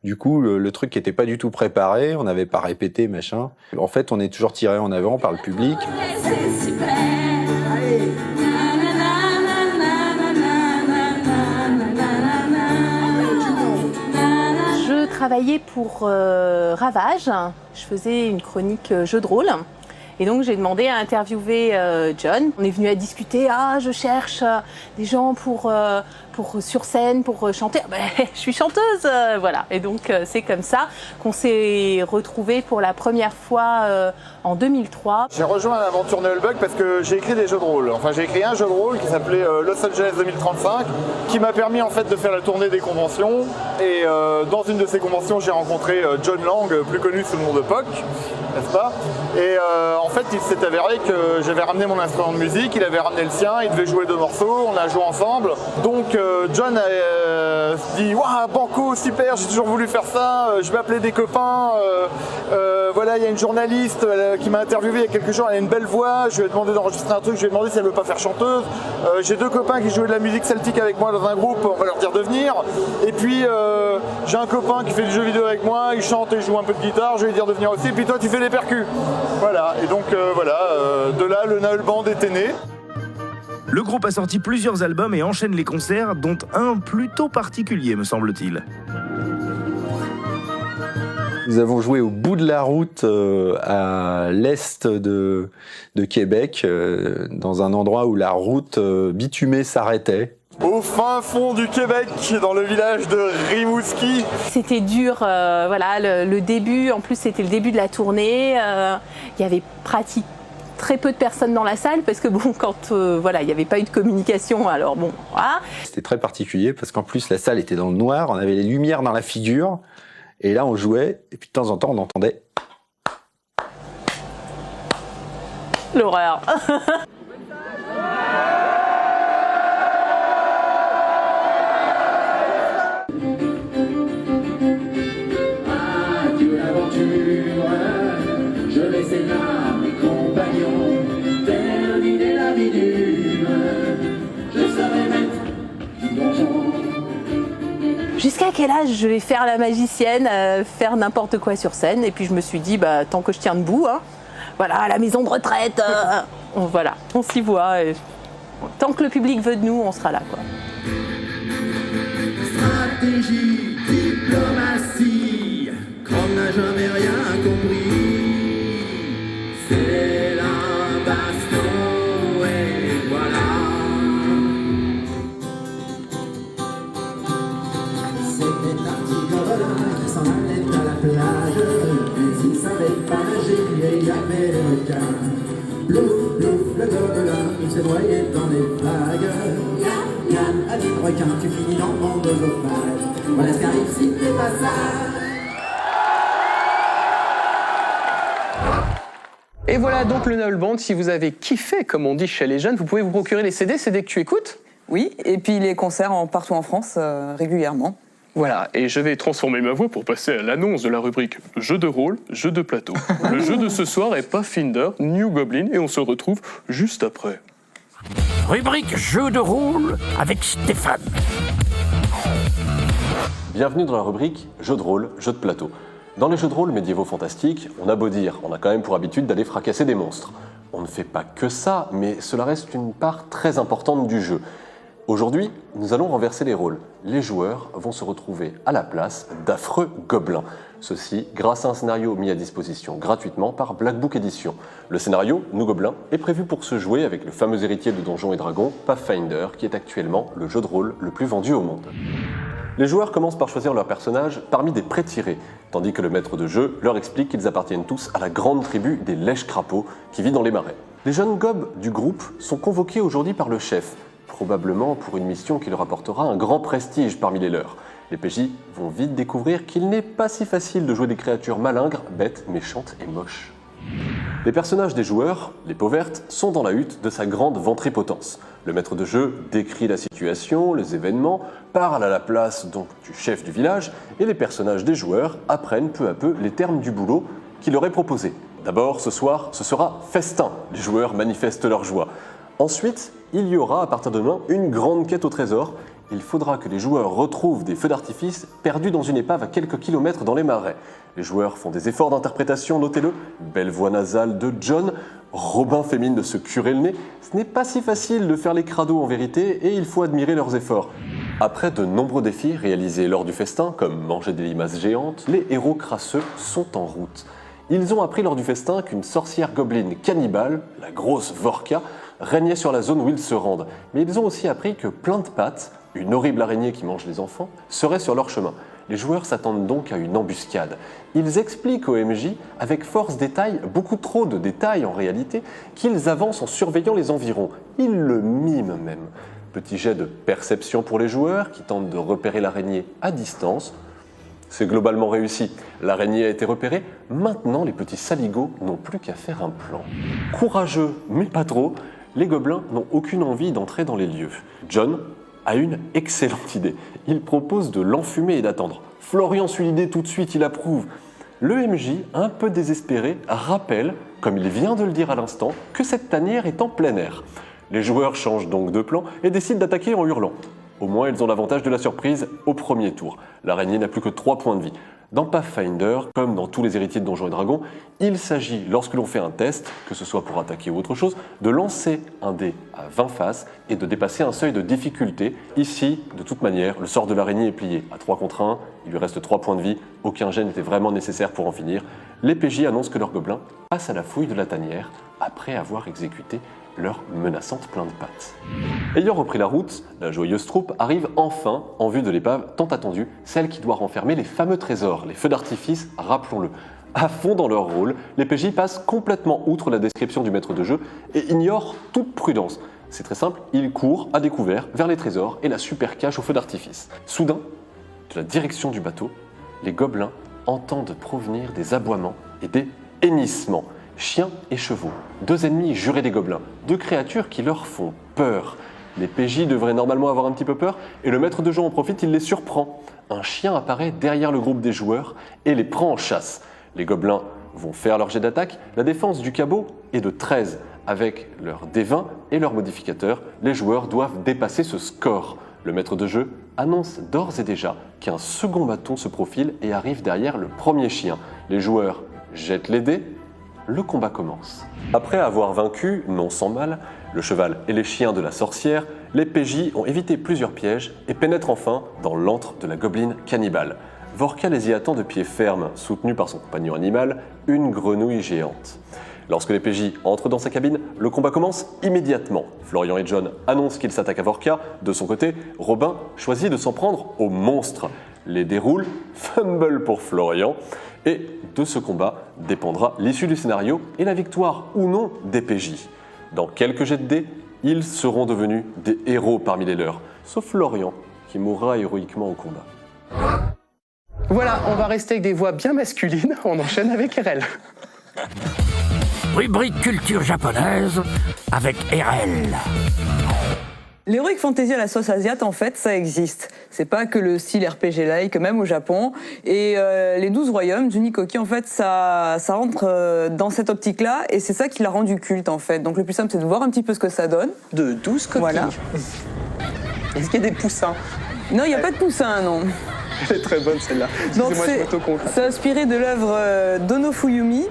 du coup, le truc qui n'était pas du tout préparé, on n'avait pas répété, machin. En fait, on est toujours tiré en avant par le public. Je travaillais pour Ravage, je faisais une chronique jeu de rôle. Et donc j'ai demandé à interviewer John. On est venu à discuter. Ah, je cherche des gens pour sur scène pour chanter. Ben, je suis chanteuse, voilà. Et donc c'est comme ça qu'on s'est retrouvés pour la première fois en 2003. J'ai rejoint l'aventure Nullbuck parce que j'ai écrit des jeux de rôle. Enfin, j'ai écrit un jeu de rôle qui s'appelait Los Angeles 2035, qui m'a permis en fait de faire la tournée des conventions. Et dans une de ces conventions, j'ai rencontré John Lang, plus connu sous le nom de Puck, n'est-ce pas? Et en fait, il s'est avéré que j'avais ramené mon instrument de musique, il avait ramené le sien, il devait jouer 2 morceaux, on a joué ensemble. Donc John a dit « Waouh, Banco, super, j'ai toujours voulu faire ça, je vais appeler des copains. Voilà, il y a une journaliste qui m'a interviewé il y a quelques jours, elle a une belle voix, je lui ai demandé d'enregistrer un truc, je lui ai demandé si elle veut pas faire chanteuse. J'ai 2 copains qui jouaient de la musique celtique avec moi dans un groupe, on va leur dire de venir. Et puis j'ai un copain qui fait du jeu vidéo avec moi, il chante et joue un peu de guitare, je vais lui dire de venir aussi. Et puis toi, tu fais les percus. » Voilà, et donc de là, le Naël Band était né. Le groupe a sorti plusieurs albums et enchaîne les concerts, dont un plutôt particulier, me semble-t-il. Nous avons joué au bout de la route à l'est de Québec, dans un endroit où la route bitumée s'arrêtait. Au fin fond du Québec, dans le village de Rimouski. C'était dur, voilà, le début, en plus c'était le début de la tournée, il y avait pratiquement très peu de personnes dans la salle parce que bon, quand voilà, il n'y avait pas eu de communication, alors bon, voilà. C'était très particulier parce qu'en plus la salle était dans le noir, on avait les lumières dans la figure, et là on jouait, et puis de temps en temps on entendait... L'horreur. Jusqu'à quel âge je vais faire la magicienne, faire n'importe quoi sur scène? Et puis je me suis dit, bah, tant que je tiens debout, hein, voilà, à la maison de retraite, voilà, on s'y voit. Et tant que le public veut de nous, on sera là, quoi. Stratégie, diplomatie, qu'on n'a jamais rien compris. C'est la baston et voilà. C'était un petit gobelin qui s'en allait à la plage, mais il savait pas nager et il y avait les requins. Plouf, plouf, le gobelin, il se noyait dans les vagues. Yann, Yann, a dit le requin, tu finis dans mon oesophage. Voilà ce qu'arrive si t'es pas sage. Et voilà donc le Naël Band. Si vous avez kiffé, comme on dit chez les jeunes, vous pouvez vous procurer les CD que tu écoutes. Oui, et puis les concerts partout en France régulièrement. Voilà, et je vais transformer ma voix pour passer à l'annonce de la rubrique jeu de rôle, jeu de plateau. Le jeu de ce soir est Pathfinder New Goblin et on se retrouve juste après. Rubrique jeu de rôle avec Stéphane. Bienvenue dans la rubrique jeu de rôle, jeu de plateau. Dans les jeux de rôle médiévaux fantastiques, on a beau dire, on a quand même pour habitude d'aller fracasser des monstres. On ne fait pas que ça, mais cela reste une part très importante du jeu. Aujourd'hui, nous allons renverser les rôles. Les joueurs vont se retrouver à la place d'affreux gobelins. Ceci grâce à un scénario mis à disposition gratuitement par Black Book Edition. Le scénario, Nous Gobelins, est prévu pour se jouer avec le fameux héritier de Donjons et Dragons, Pathfinder, qui est actuellement le jeu de rôle le plus vendu au monde. Les joueurs commencent par choisir leur personnage parmi des pré-tirés, tandis que le maître de jeu leur explique qu'ils appartiennent tous à la grande tribu des lèches-crapauds qui vit dans les marais. Les jeunes gobes du groupe sont convoqués aujourd'hui par le chef, probablement pour une mission qui leur apportera un grand prestige parmi les leurs. Les PJ vont vite découvrir qu'il n'est pas si facile de jouer des créatures malingres, bêtes, méchantes et moches. Les personnages des joueurs, les peaux vertes, sont dans la hutte de sa grande ventripotence. Le maître de jeu décrit la situation, les événements, parle à la place donc du chef du village, et les personnages des joueurs apprennent peu à peu les termes du boulot qui leur est proposé. D'abord, ce soir, ce sera festin. Les joueurs manifestent leur joie. Ensuite, il y aura à partir de demain une grande quête au trésor. Il faudra que les joueurs retrouvent des feux d'artifice perdus dans une épave à quelques kilomètres dans les marais. Les joueurs font des efforts d'interprétation, notez-le. Belle voix nasale de John, Robin fait mine de se curer le nez. Ce n'est pas si facile de faire les crados en vérité et il faut admirer leurs efforts. Après de nombreux défis réalisés lors du festin, comme manger des limaces géantes, les héros crasseux sont en route. Ils ont appris lors du festin qu'une sorcière gobeline cannibale, la grosse Vorka, régnait sur la zone où ils se rendent. Mais ils ont aussi appris que Plein de Pattes, une horrible araignée qui mange les enfants, serait sur leur chemin. Les joueurs s'attendent donc à une embuscade. Ils expliquent au MJ, avec force détails, beaucoup trop de détails en réalité, qu'ils avancent en surveillant les environs. Ils le miment même. Petit jet de perception pour les joueurs qui tentent de repérer l'araignée à distance. C'est globalement réussi. L'araignée a été repérée. Maintenant, les petits saligots n'ont plus qu'à faire un plan. Courageux, mais pas trop, les gobelins n'ont aucune envie d'entrer dans les lieux. John a une excellente idée. Il propose de l'enfumer et d'attendre. Florian suit l'idée tout de suite, il approuve. Le MJ, un peu désespéré, rappelle, comme il vient de le dire à l'instant, que cette tanière est en plein air. Les joueurs changent donc de plan et décident d'attaquer en hurlant. Au moins, ils ont l'avantage de la surprise au premier tour. L'araignée n'a plus que 3 points de vie. Dans Pathfinder, comme dans tous les héritiers de Donjons et Dragons, il s'agit, lorsque l'on fait un test, que ce soit pour attaquer ou autre chose, de lancer un dé à 20 faces et de dépasser un seuil de difficulté. Ici, de toute manière, le sort de l'araignée est plié. À 3 contre 1, il lui reste 3 points de vie, aucun jet n'était vraiment nécessaire pour en finir. Les PJ annoncent que leurs gobelins passent à la fouille de la tanière après avoir exécuté leur menaçante Plein de Pattes. Ayant repris la route, la joyeuse troupe arrive enfin en vue de l'épave tant attendue, celle qui doit renfermer les fameux trésors, les feux d'artifice, rappelons-le. À fond dans leur rôle, les PJ passent complètement outre la description du maître de jeu et ignorent toute prudence. C'est très simple, ils courent à découvert vers les trésors et la super cache aux feux d'artifice. Soudain, de la direction du bateau, les gobelins entendent provenir des aboiements et des hennissements. Chiens et chevaux, 2 ennemis jurés des gobelins, 2 créatures qui leur font peur. Les PJ devraient normalement avoir un petit peu peur, et le maître de jeu en profite, il les surprend. Un chien apparaît derrière le groupe des joueurs et les prend en chasse. Les gobelins vont faire leur jet d'attaque, la défense du cabot est de 13. Avec leur D20 et leur modificateur, les joueurs doivent dépasser ce score. Le maître de jeu annonce d'ores et déjà qu'un second bâton se profile et arrive derrière le premier chien. Les joueurs jettent les dés. Le combat commence. Après avoir vaincu, non sans mal, le cheval et les chiens de la sorcière, les PJ ont évité plusieurs pièges et pénètrent enfin dans l'antre de la gobeline cannibale. Vorka les y attend de pied ferme, soutenue par son compagnon animal, une grenouille géante. Lorsque les PJ entrent dans sa cabine, le combat commence immédiatement. Florian et John annoncent qu'ils s'attaquent à Vorka. De son côté, Robin choisit de s'en prendre au monstre. Les déroule, fumble pour Florian. Et de ce combat dépendra l'issue du scénario et la victoire ou non des PJ. Dans quelques jets de dés, ils seront devenus des héros parmi les leurs, sauf Florian, qui mourra héroïquement au combat. Voilà, on va rester avec des voix bien masculines, on enchaîne avec RL. Rubrique culture japonaise avec RL. L'heroic fantasy à la sauce asiate, en fait, ça existe. C'est pas que le style RPG-like, même au Japon. Et les 12 royaumes du Nikoki, en fait, ça rentre dans cette optique-là, et c'est ça qui l'a rendu culte, en fait. Donc le plus simple, c'est de voir un petit peu ce que ça donne. De 12 coquilles. Voilà. Est-ce qu'il y a des poussins? Non, il n'y a pas de poussins, non. Elle est très bonne, celle-là. Donc c'est inspiré de l'œuvre d'Ono Fuyumi.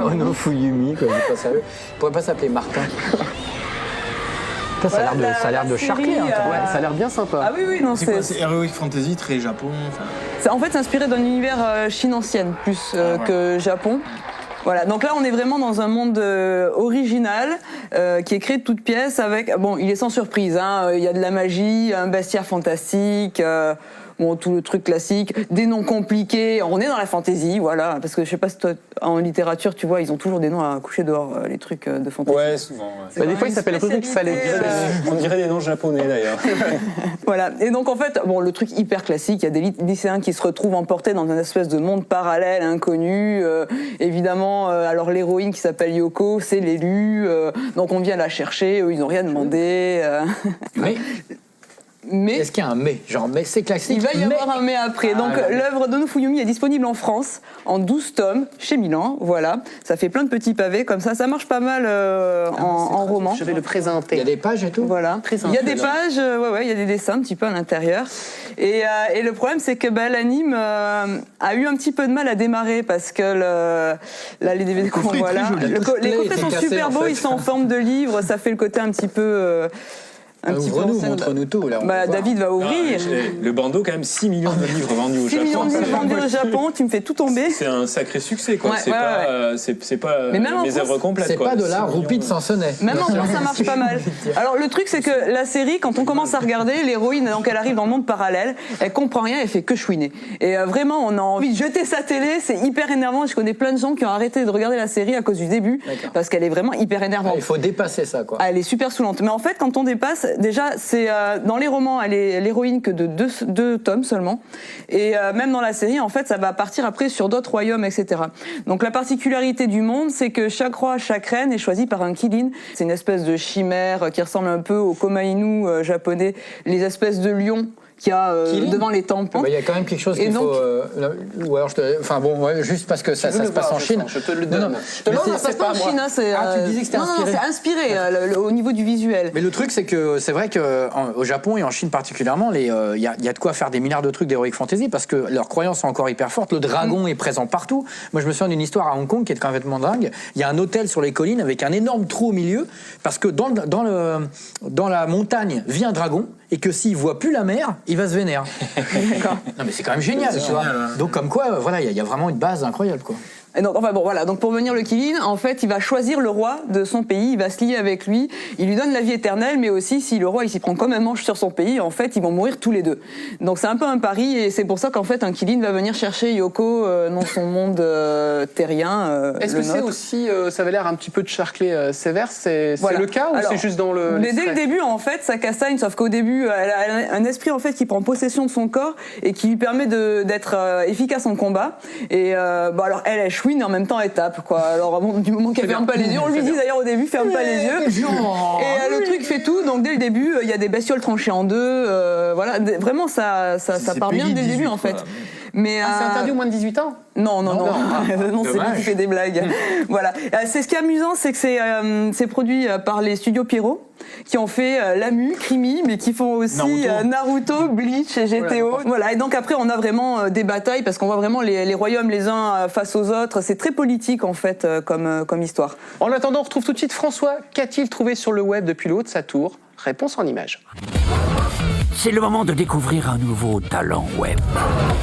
Ono Fuyumi, quoi, c'est pas sérieux. Il pourrait pas s'appeler Martin. Ça a l'air de charcler. Ouais, ça a l'air bien sympa. Ah oui, non, c'est quoi? C'est Heroic Fantasy, très Japon. C'est en fait inspiré d'un univers Chine ancienne plus que Japon. Voilà, donc là on est vraiment dans un monde original qui est créé de toutes pièces avec... Bon, il est sans surprise, hein, il y a de la magie, un bestiaire fantastique... Bon, tout le truc classique, des noms compliqués, on est dans la fantaisie, voilà, parce que je sais pas si toi, en littérature, tu vois, ils ont toujours des noms à coucher dehors, les trucs de fantaisie. Ouais, souvent. Ouais. Des fois, ils s'appellent Rubrique Salée. On dirait des noms japonais, d'ailleurs. Voilà, et donc en fait, bon, le truc hyper classique, il y a des lycéens qui se retrouvent emportés dans une espèce de monde parallèle, inconnu, évidemment, alors l'héroïne qui s'appelle Yoko, c'est l'élu, donc on vient la chercher, eux, ils n'ont rien demandé. Mais est-ce qu'il y a un mais? Genre, mais c'est classique. Il va y avoir un mais après. Donc, l'œuvre d'Onofuyumi est disponible en France en 12 tomes chez Milan. Voilà. Ça fait plein de petits pavés comme ça. Ça marche pas mal en roman. Je vais le présenter. Il y a des pages et tout. Voilà. Il y a des pages, il y a des dessins un petit peu à l'intérieur. Et le problème, c'est que l'anime a eu un petit peu de mal à démarrer parce que les DVD qu'on voit là, les coffrets sont super beaux, ils sont en forme de livre. Ça fait le côté un petit peu. Montre-nous tout. Là, David va ouvrir. Le bandeau, quand même, 6 millions de livres vendus au Japon. 6 millions de livres vendus au Japon, tu me fais tout tomber. C'est un sacré succès, quoi. C'est pas mes œuvres complètes. C'est pas de la roupie de Sansonnet. Même en France, ça marche pas mal. Alors, le truc, c'est que la série, quand on commence à regarder, l'héroïne, donc elle arrive dans le monde parallèle, elle comprend rien, elle fait que chouiner. Et vraiment, on a envie de jeter sa télé, c'est hyper énervant. Je connais plein de gens qui ont arrêté de regarder la série à cause du début, parce qu'elle est vraiment hyper énervante. Il faut dépasser ça, quoi. Elle est super saoulante. Mais en fait, quand on dépasse, déjà, c'est dans les romans, elle est l'héroïne que de deux tomes seulement, et même dans la série, en fait, ça va partir après sur d'autres royaumes, etc. Donc la particularité du monde, c'est que chaque roi, chaque reine est choisi par un Kirin. C'est une espèce de chimère qui ressemble un peu au Komainu japonais, les espèces de lions qu'il y a devant les temples. Il y a quand même quelque chose qu'il faut... ou alors juste parce que ça se passe en Chine. Je te le donne. Non, ça se passe pas en Chine. Tu disais que c'était inspiré. Non, c'est inspiré au niveau du visuel. Mais le truc, c'est que c'est vrai qu'au Japon et en Chine particulièrement, il y a de quoi faire des milliards de trucs d'Heroic Fantasy parce que leurs croyances sont encore hyper fortes. Le dragon est présent partout. Moi, je me souviens d'une histoire à Hong Kong qui est complètement dingue. Il y a un hôtel sur les collines avec un énorme trou au milieu parce que dans la montagne vit un dragon et que s'il voit plus la mer, il va se vénérer. Non mais c'est quand même génial, tu vois. Donc comme quoi, voilà, il y a vraiment une base incroyable, quoi. Et donc, donc pour venir le Kirin, en fait, il va choisir le roi de son pays, il va se lier avec lui, il lui donne la vie éternelle, mais aussi si le roi il s'y prend comme un manche sur son pays, en fait, ils vont mourir tous les deux. Donc c'est un peu un pari, et c'est pour ça qu'en fait, un Kirin va venir chercher Yoko dans son monde terrien. Est-ce que c'est aussi, ça avait l'air un petit peu de charclé sévère, c'est le cas ou c'est juste dans le... Mais dès le début, en fait, ça castagne, sauf qu'au début, elle a un esprit en fait qui prend possession de son corps et qui lui permet d'être efficace en combat. Et alors elle chouine, et en même temps elle tape, quoi. Alors du moment qu'elle ferme pas les yeux, on lui dit d'ailleurs au début ferme pas les yeux. Et le truc fait tout, donc dès le début il y a des bestioles tranchées en deux, voilà, vraiment ça part bien dès le début en fait. Mais c'est interdit au moins de 18 ans? Non, c'est lui qui fait des blagues. Voilà. C'est ce qui est amusant, c'est que c'est produit par les studios Pierrot, qui ont fait Lamu, Krimi, mais qui font aussi Naruto, Bleach et GTO. Voilà. Et donc après, on a vraiment des batailles parce qu'on voit vraiment les royaumes les uns face aux autres. C'est très politique en fait comme histoire. En attendant, on retrouve tout de suite François. Qu'a-t-il trouvé sur le web depuis le haut de sa tour? Réponse en images. C'est le moment de découvrir un nouveau talent web.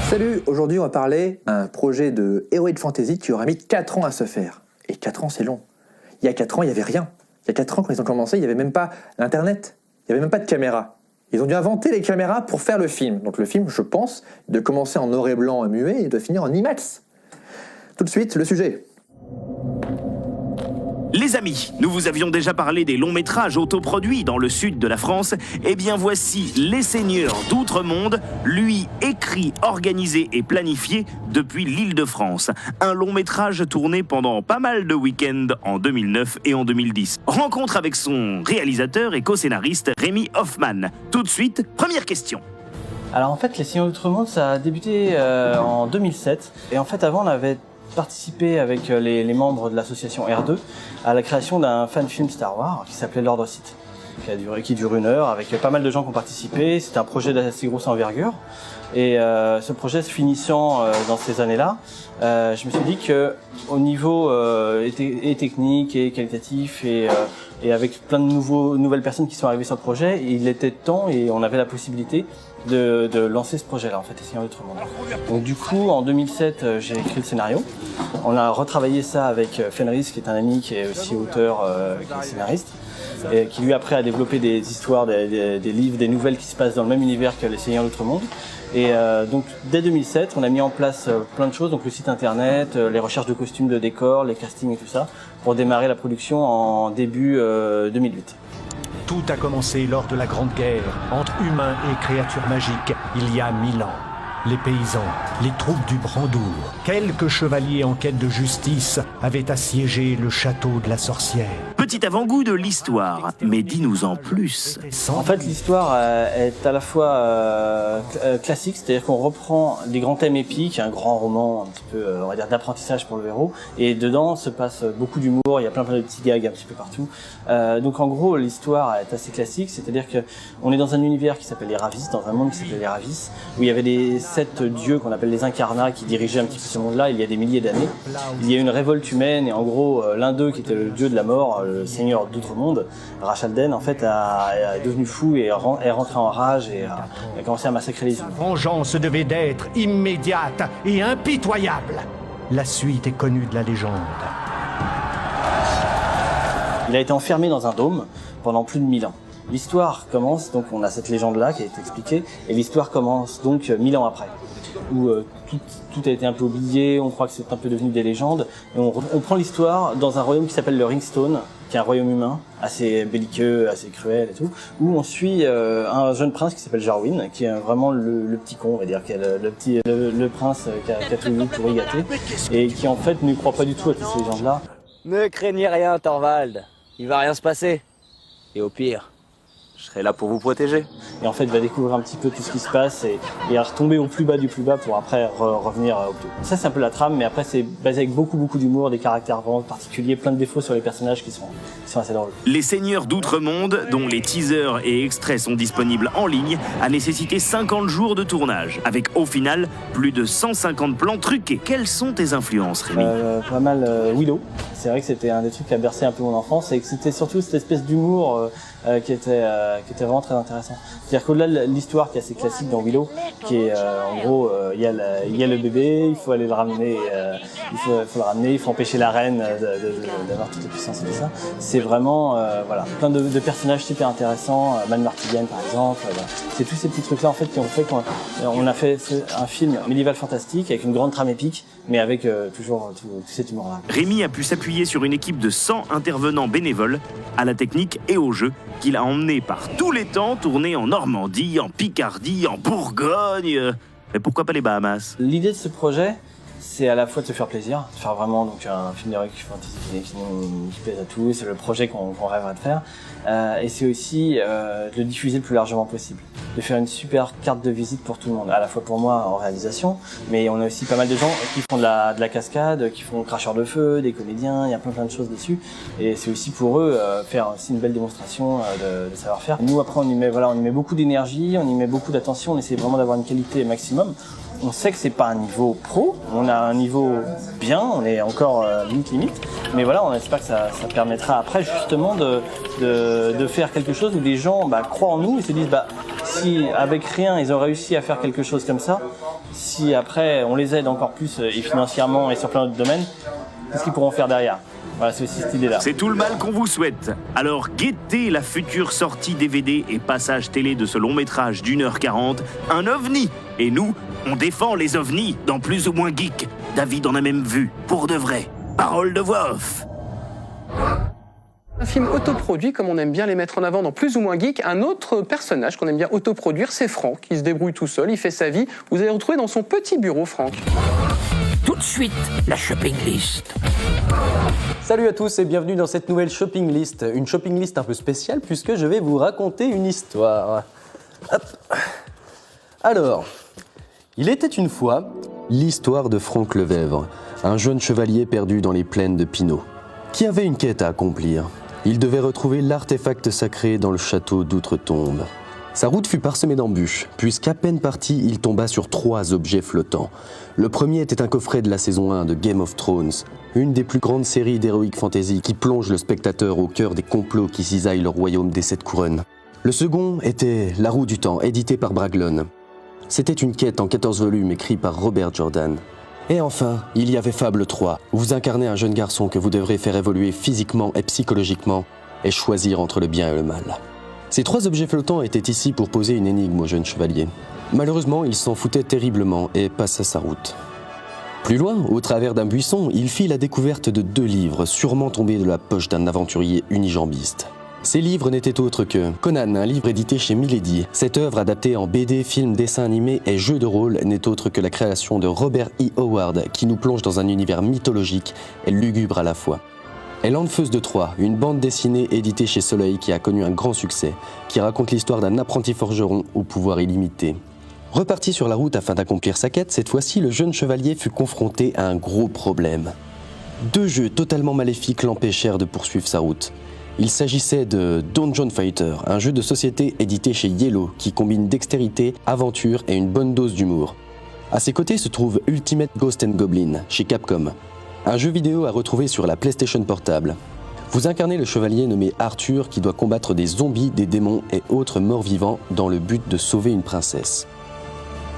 Salut, aujourd'hui on va parler d'un projet de Heroic Fantasy qui aura mis 4 ans à se faire. Et 4 ans c'est long. Il y a 4 ans il n'y avait rien. Il y a 4 ans quand ils ont commencé il n'y avait même pas l'internet. Il n'y avait même pas de caméra. Ils ont dû inventer les caméras pour faire le film. Donc le film, je pense, de commencer en noir et blanc et muet et de finir en IMAX. Tout de suite, le sujet. Les amis, nous vous avions déjà parlé des longs métrages autoproduits dans le sud de la France. Eh bien voici Les Seigneurs d'Outre-Monde, lui écrit, organisé et planifié depuis l'Île-de-France. Un long métrage tourné pendant pas mal de week-ends en 2009 et en 2010. Rencontre avec son réalisateur et co-scénariste Rémi Hoffman. Tout de suite, première question. Alors en fait, Les Seigneurs d'Outre-Monde, ça a débuté en 2007. Et en fait, avant, on avait participé avec les membres de l'association R2 à la création d'un fan film Star Wars qui s'appelait l'Ordre Sith. qui dure 1 heure, avec pas mal de gens qui ont participé. C'est un projet d'assez grosse envergure. Et ce projet se finissant dans ces années-là, je me suis dit que au niveau et technique et qualitatif et avec plein de nouvelles personnes qui sont arrivées sur le projet, il était temps et on avait la possibilité de lancer ce projet-là, en fait, Les Seigneurs d'Outre-Monde. Donc du coup, en 2007, j'ai écrit le scénario. On a retravaillé ça avec Fenris, qui est un ami qui est aussi auteur, qui est scénariste, et qui lui après a développé des histoires, des livres, des nouvelles qui se passent dans le même univers que Les Seigneurs d'Outre-Monde. Et donc dès 2007, on a mis en place plein de choses, donc le site internet, les recherches de costumes, de décors, les castings et tout ça, pour démarrer la production en début 2008. Tout a commencé lors de la Grande Guerre, entre humains et créatures magiques, il y a 1000 ans. Les paysans, les troupes du Brandour, quelques chevaliers en quête de justice avaient assiégé le château de la sorcière. Petit avant-goût de l'histoire, mais dis-nous en plus. En fait, l'histoire est à la fois classique, c'est-à-dire qu'on reprend des grands thèmes épiques, un grand roman un petit peu, on va dire, d'apprentissage pour le héros, et dedans se passe beaucoup d'humour, il y a plein de petits gags un petit peu partout. Donc en gros, l'histoire est assez classique, c'est-à-dire que on est dans un univers qui s'appelle les Ravis, dans un monde qui s'appelle les Ravis, où il y avait des 7 dieux qu'on appelle les incarnats qui dirigeaient un petit peu ce monde-là il y a des milliers d'années. Il y a eu une révolte humaine et en gros, l'un d'eux qui était le dieu de la mort, le seigneur d'Outre-Monde, Rachalden, en fait, est devenu fou et est rentré en rage et a commencé à massacrer les humains. La vengeance devait d'être immédiate et impitoyable. La suite est connue de la légende. Il a été enfermé dans un dôme pendant plus de 1000 ans. L'histoire commence, donc on a cette légende-là qui a été expliquée, et l'histoire commence donc 1000 ans après, où tout a été un peu oublié, on croit que c'est un peu devenu des légendes, et on prend l'histoire dans un royaume qui s'appelle le Ringstone, qui est un royaume humain, assez belliqueux, assez cruel et tout, où on suit un jeune prince qui s'appelle Jarwin, qui est vraiment le petit con, on va dire, qui est le prince qui a tout eu pour y gâter, et qui en fait ne croit pas du tout à toutes ces légendes-là. Ne craignez rien, Thorvald, il va rien se passer, et au pire, je serai là pour vous protéger. Et en fait, il va découvrir un petit peu tout ce qui se passe et retomber au plus bas du plus bas pour après revenir au plus haut. Ça, c'est un peu la trame, mais après, c'est basé avec beaucoup d'humour, des caractères vraiment particuliers, plein de défauts sur les personnages qui sont assez drôles. Les Seigneurs d'Outre-Monde, dont les teasers et extraits sont disponibles en ligne, a nécessité 50 jours de tournage, avec au final plus de 150 plans truqués. Quelles sont tes influences, Rémi? Pas mal Willow. C'est vrai que c'était un des trucs qui a bercé un peu mon enfance, et que c'était surtout cette espèce d'humour qui était vraiment très intéressant. C'est-à-dire qu'au-delà de l'histoire qui est assez classique dans Willow, qui est en gros, il y a le bébé, il faut aller le ramener, il faut le ramener, il faut empêcher la reine d'avoir toute la puissance et tout ça. C'est vraiment, voilà, plein de personnages super intéressants, Man Martillian par exemple. Voilà. C'est tous ces petits trucs-là en fait qui ont fait qu'on a fait un film médiéval fantastique avec une grande trame épique, mais avec toujours tout cet humour-là. Rémi a pu s'appuyer sur une équipe de 100 intervenants bénévoles, à la technique et au jeu, qu'il a emmené par tous les temps tourner en Normandie, en Picardie, en Bourgogne. Mais pourquoi pas les Bahamas? L'idée de ce projet, c'est à la fois de se faire plaisir, de faire vraiment donc, un film d'heroic fantasy qui plaise à tous, c'est le projet qu'on rêverait de faire, et c'est aussi de le diffuser le plus largement possible, de faire une super carte de visite pour tout le monde, à la fois pour moi en réalisation, mais on a aussi pas mal de gens qui font de la cascade, qui font cracheurs de feu, des comédiens, il y a plein de choses dessus, et c'est aussi pour eux faire aussi une belle démonstration de savoir-faire. Nous après on y met beaucoup d'énergie, on y met beaucoup d'attention, on essaie vraiment d'avoir une qualité maximum. On sait que c'est pas un niveau pro, on a un niveau bien, on est encore limite, mais voilà, on espère que ça permettra après justement de faire quelque chose où des gens croient en nous et se disent si avec rien ils ont réussi à faire quelque chose comme ça, si après on les aide encore plus et financièrement et sur plein d'autres domaines, qu'est-ce qu'ils pourront faire derrière? Voilà, c'est aussi cette idée-là. C'est tout le mal qu'on vous souhaite. Alors guettez la future sortie DVD et passage télé de ce long métrage d'1h40, un ovni. Et nous, on défend les ovnis dans Plus ou Moins Geek. David en a même vu, pour de vrai. Parole de voix off. Un film autoproduit, comme on aime bien les mettre en avant dans Plus ou Moins Geek. Un autre personnage qu'on aime bien autoproduire, c'est Franck, qui se débrouille tout seul, il fait sa vie. Vous allez le retrouver dans son petit bureau, Franck. Tout de suite, la shopping list. Salut à tous et bienvenue dans cette nouvelle shopping list. Une shopping list un peu spéciale puisque je vais vous raconter une histoire. Hop. Alors, il était une fois l'histoire de Franck Levèvre, un jeune chevalier perdu dans les plaines de Pinot, qui avait une quête à accomplir. Il devait retrouver l'artefact sacré dans le château d'Outre-Tombe. Sa route fut parsemée d'embûches, puisqu'à peine parti, il tomba sur 3 objets flottants. Le premier était un coffret de la saison 1 de Game of Thrones, une des plus grandes séries d'heroic fantasy qui plonge le spectateur au cœur des complots qui cisaillent le royaume des 7 couronnes. Le second était La Roue du Temps, édité par Braglon. C'était une quête en 14 volumes écrite par Robert Jordan. Et enfin, il y avait Fable 3, où vous incarnez un jeune garçon que vous devrez faire évoluer physiquement et psychologiquement et choisir entre le bien et le mal. Ces 3 objets flottants étaient ici pour poser une énigme au jeune chevalier. Malheureusement, il s'en foutait terriblement et passa sa route. Plus loin, au travers d'un buisson, il fit la découverte de 2 livres, sûrement tombés de la poche d'un aventurier unijambiste. Ces livres n'étaient autres que Conan, un livre édité chez Milady. Cette œuvre adaptée en BD, film, dessin animé et jeu de rôle n'est autre que la création de Robert E. Howard qui nous plonge dans un univers mythologique et lugubre à la fois. Et L'Enfeuse de Troie, une bande dessinée éditée chez Soleil qui a connu un grand succès, qui raconte l'histoire d'un apprenti forgeron au pouvoir illimité. Reparti sur la route afin d'accomplir sa quête, cette fois-ci, le jeune chevalier fut confronté à un gros problème. 2 jeux totalement maléfiques l'empêchèrent de poursuivre sa route. Il s'agissait de Dungeon Fighter, un jeu de société édité chez Yellow qui combine dextérité, aventure et une bonne dose d'humour. À ses côtés se trouve Ultimate Ghost and Goblin, chez Capcom. Un jeu vidéo à retrouver sur la PlayStation Portable. Vous incarnez le chevalier nommé Arthur qui doit combattre des zombies, des démons et autres morts-vivants dans le but de sauver une princesse.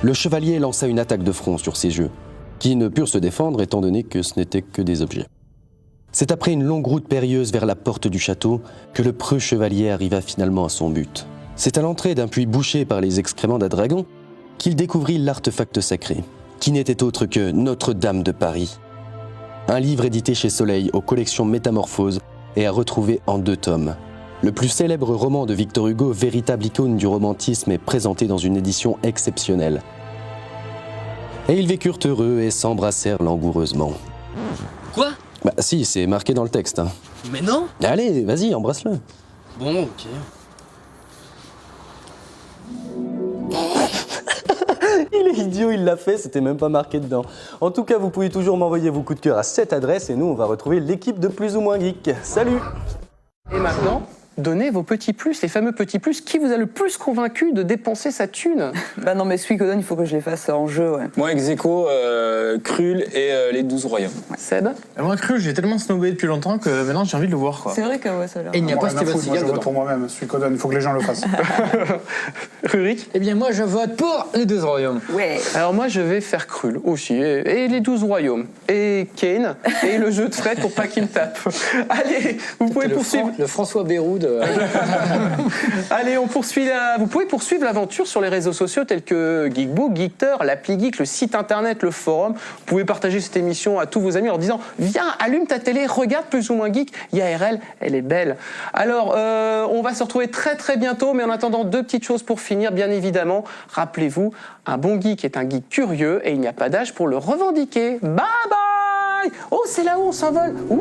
Le chevalier lança une attaque de front sur ces jeux, qui ne purent se défendre étant donné que ce n'étaient que des objets. C'est après une longue route périlleuse vers la porte du château que le preux chevalier arriva finalement à son but. C'est à l'entrée d'un puits bouché par les excréments d'un dragon qu'il découvrit l'artefact sacré, qui n'était autre que Notre-Dame de Paris. Un livre édité chez Soleil aux collections Métamorphose et à retrouver en 2 tomes. Le plus célèbre roman de Victor Hugo, véritable icône du romantisme, est présenté dans une édition exceptionnelle. Et ils vécurent heureux et s'embrassèrent langoureusement. Quoi? Bah si, c'est marqué dans le texte. Hein. Mais non. Allez, vas-y, embrasse-le. Bon, ok. Il est idiot, il l'a fait, c'était même pas marqué dedans. En tout cas, vous pouvez toujours m'envoyer vos coups de cœur à cette adresse et nous, on va retrouver l'équipe de Plus ou Moins Geek. Salut! Et maintenant, donnez vos petits plus, les fameux petits plus. Qui vous a le plus convaincu de dépenser sa thune? Bah non, mais Suikoden, il faut que je les fasse en jeu, ouais. Moi, ex-aequo, Krul et les 12 royaumes. Seb? Moi, Krul, j'ai tellement snobé depuis longtemps que maintenant j'ai envie de le voir, quoi. C'est vrai que ouais, ça a l'air. Et il n'y a pas Steven Moi, Seagal je vote dedans. pour moi-même, Suikoden, il faut que les gens le fassent. Rurik? Eh bien, moi, je vote pour les 12 royaumes. Ouais. Alors moi, je vais faire Krul aussi, et les 12 royaumes, et Kane, et le jeu de Fred pour pas qu'il me tape. Allez, vous pouvez poursuivre. Le François Bayrou de... Allez, on poursuit vous pouvez poursuivre l'aventure sur les réseaux sociaux tels que Geekbook, Geekter, l'appli Geek, le site internet, le forum. Vous pouvez partager cette émission à tous vos amis en leur disant « Viens, allume ta télé, regarde Plus ou Moins Geek, IRL, elle est belle. » Alors, on va se retrouver très très bientôt, mais en attendant, 2 petites choses pour finir, bien évidemment. Rappelez-vous, un bon geek est un geek curieux et il n'y a pas d'âge pour le revendiquer. Bye bye. Oh, c'est là où on s'envole. Ouh.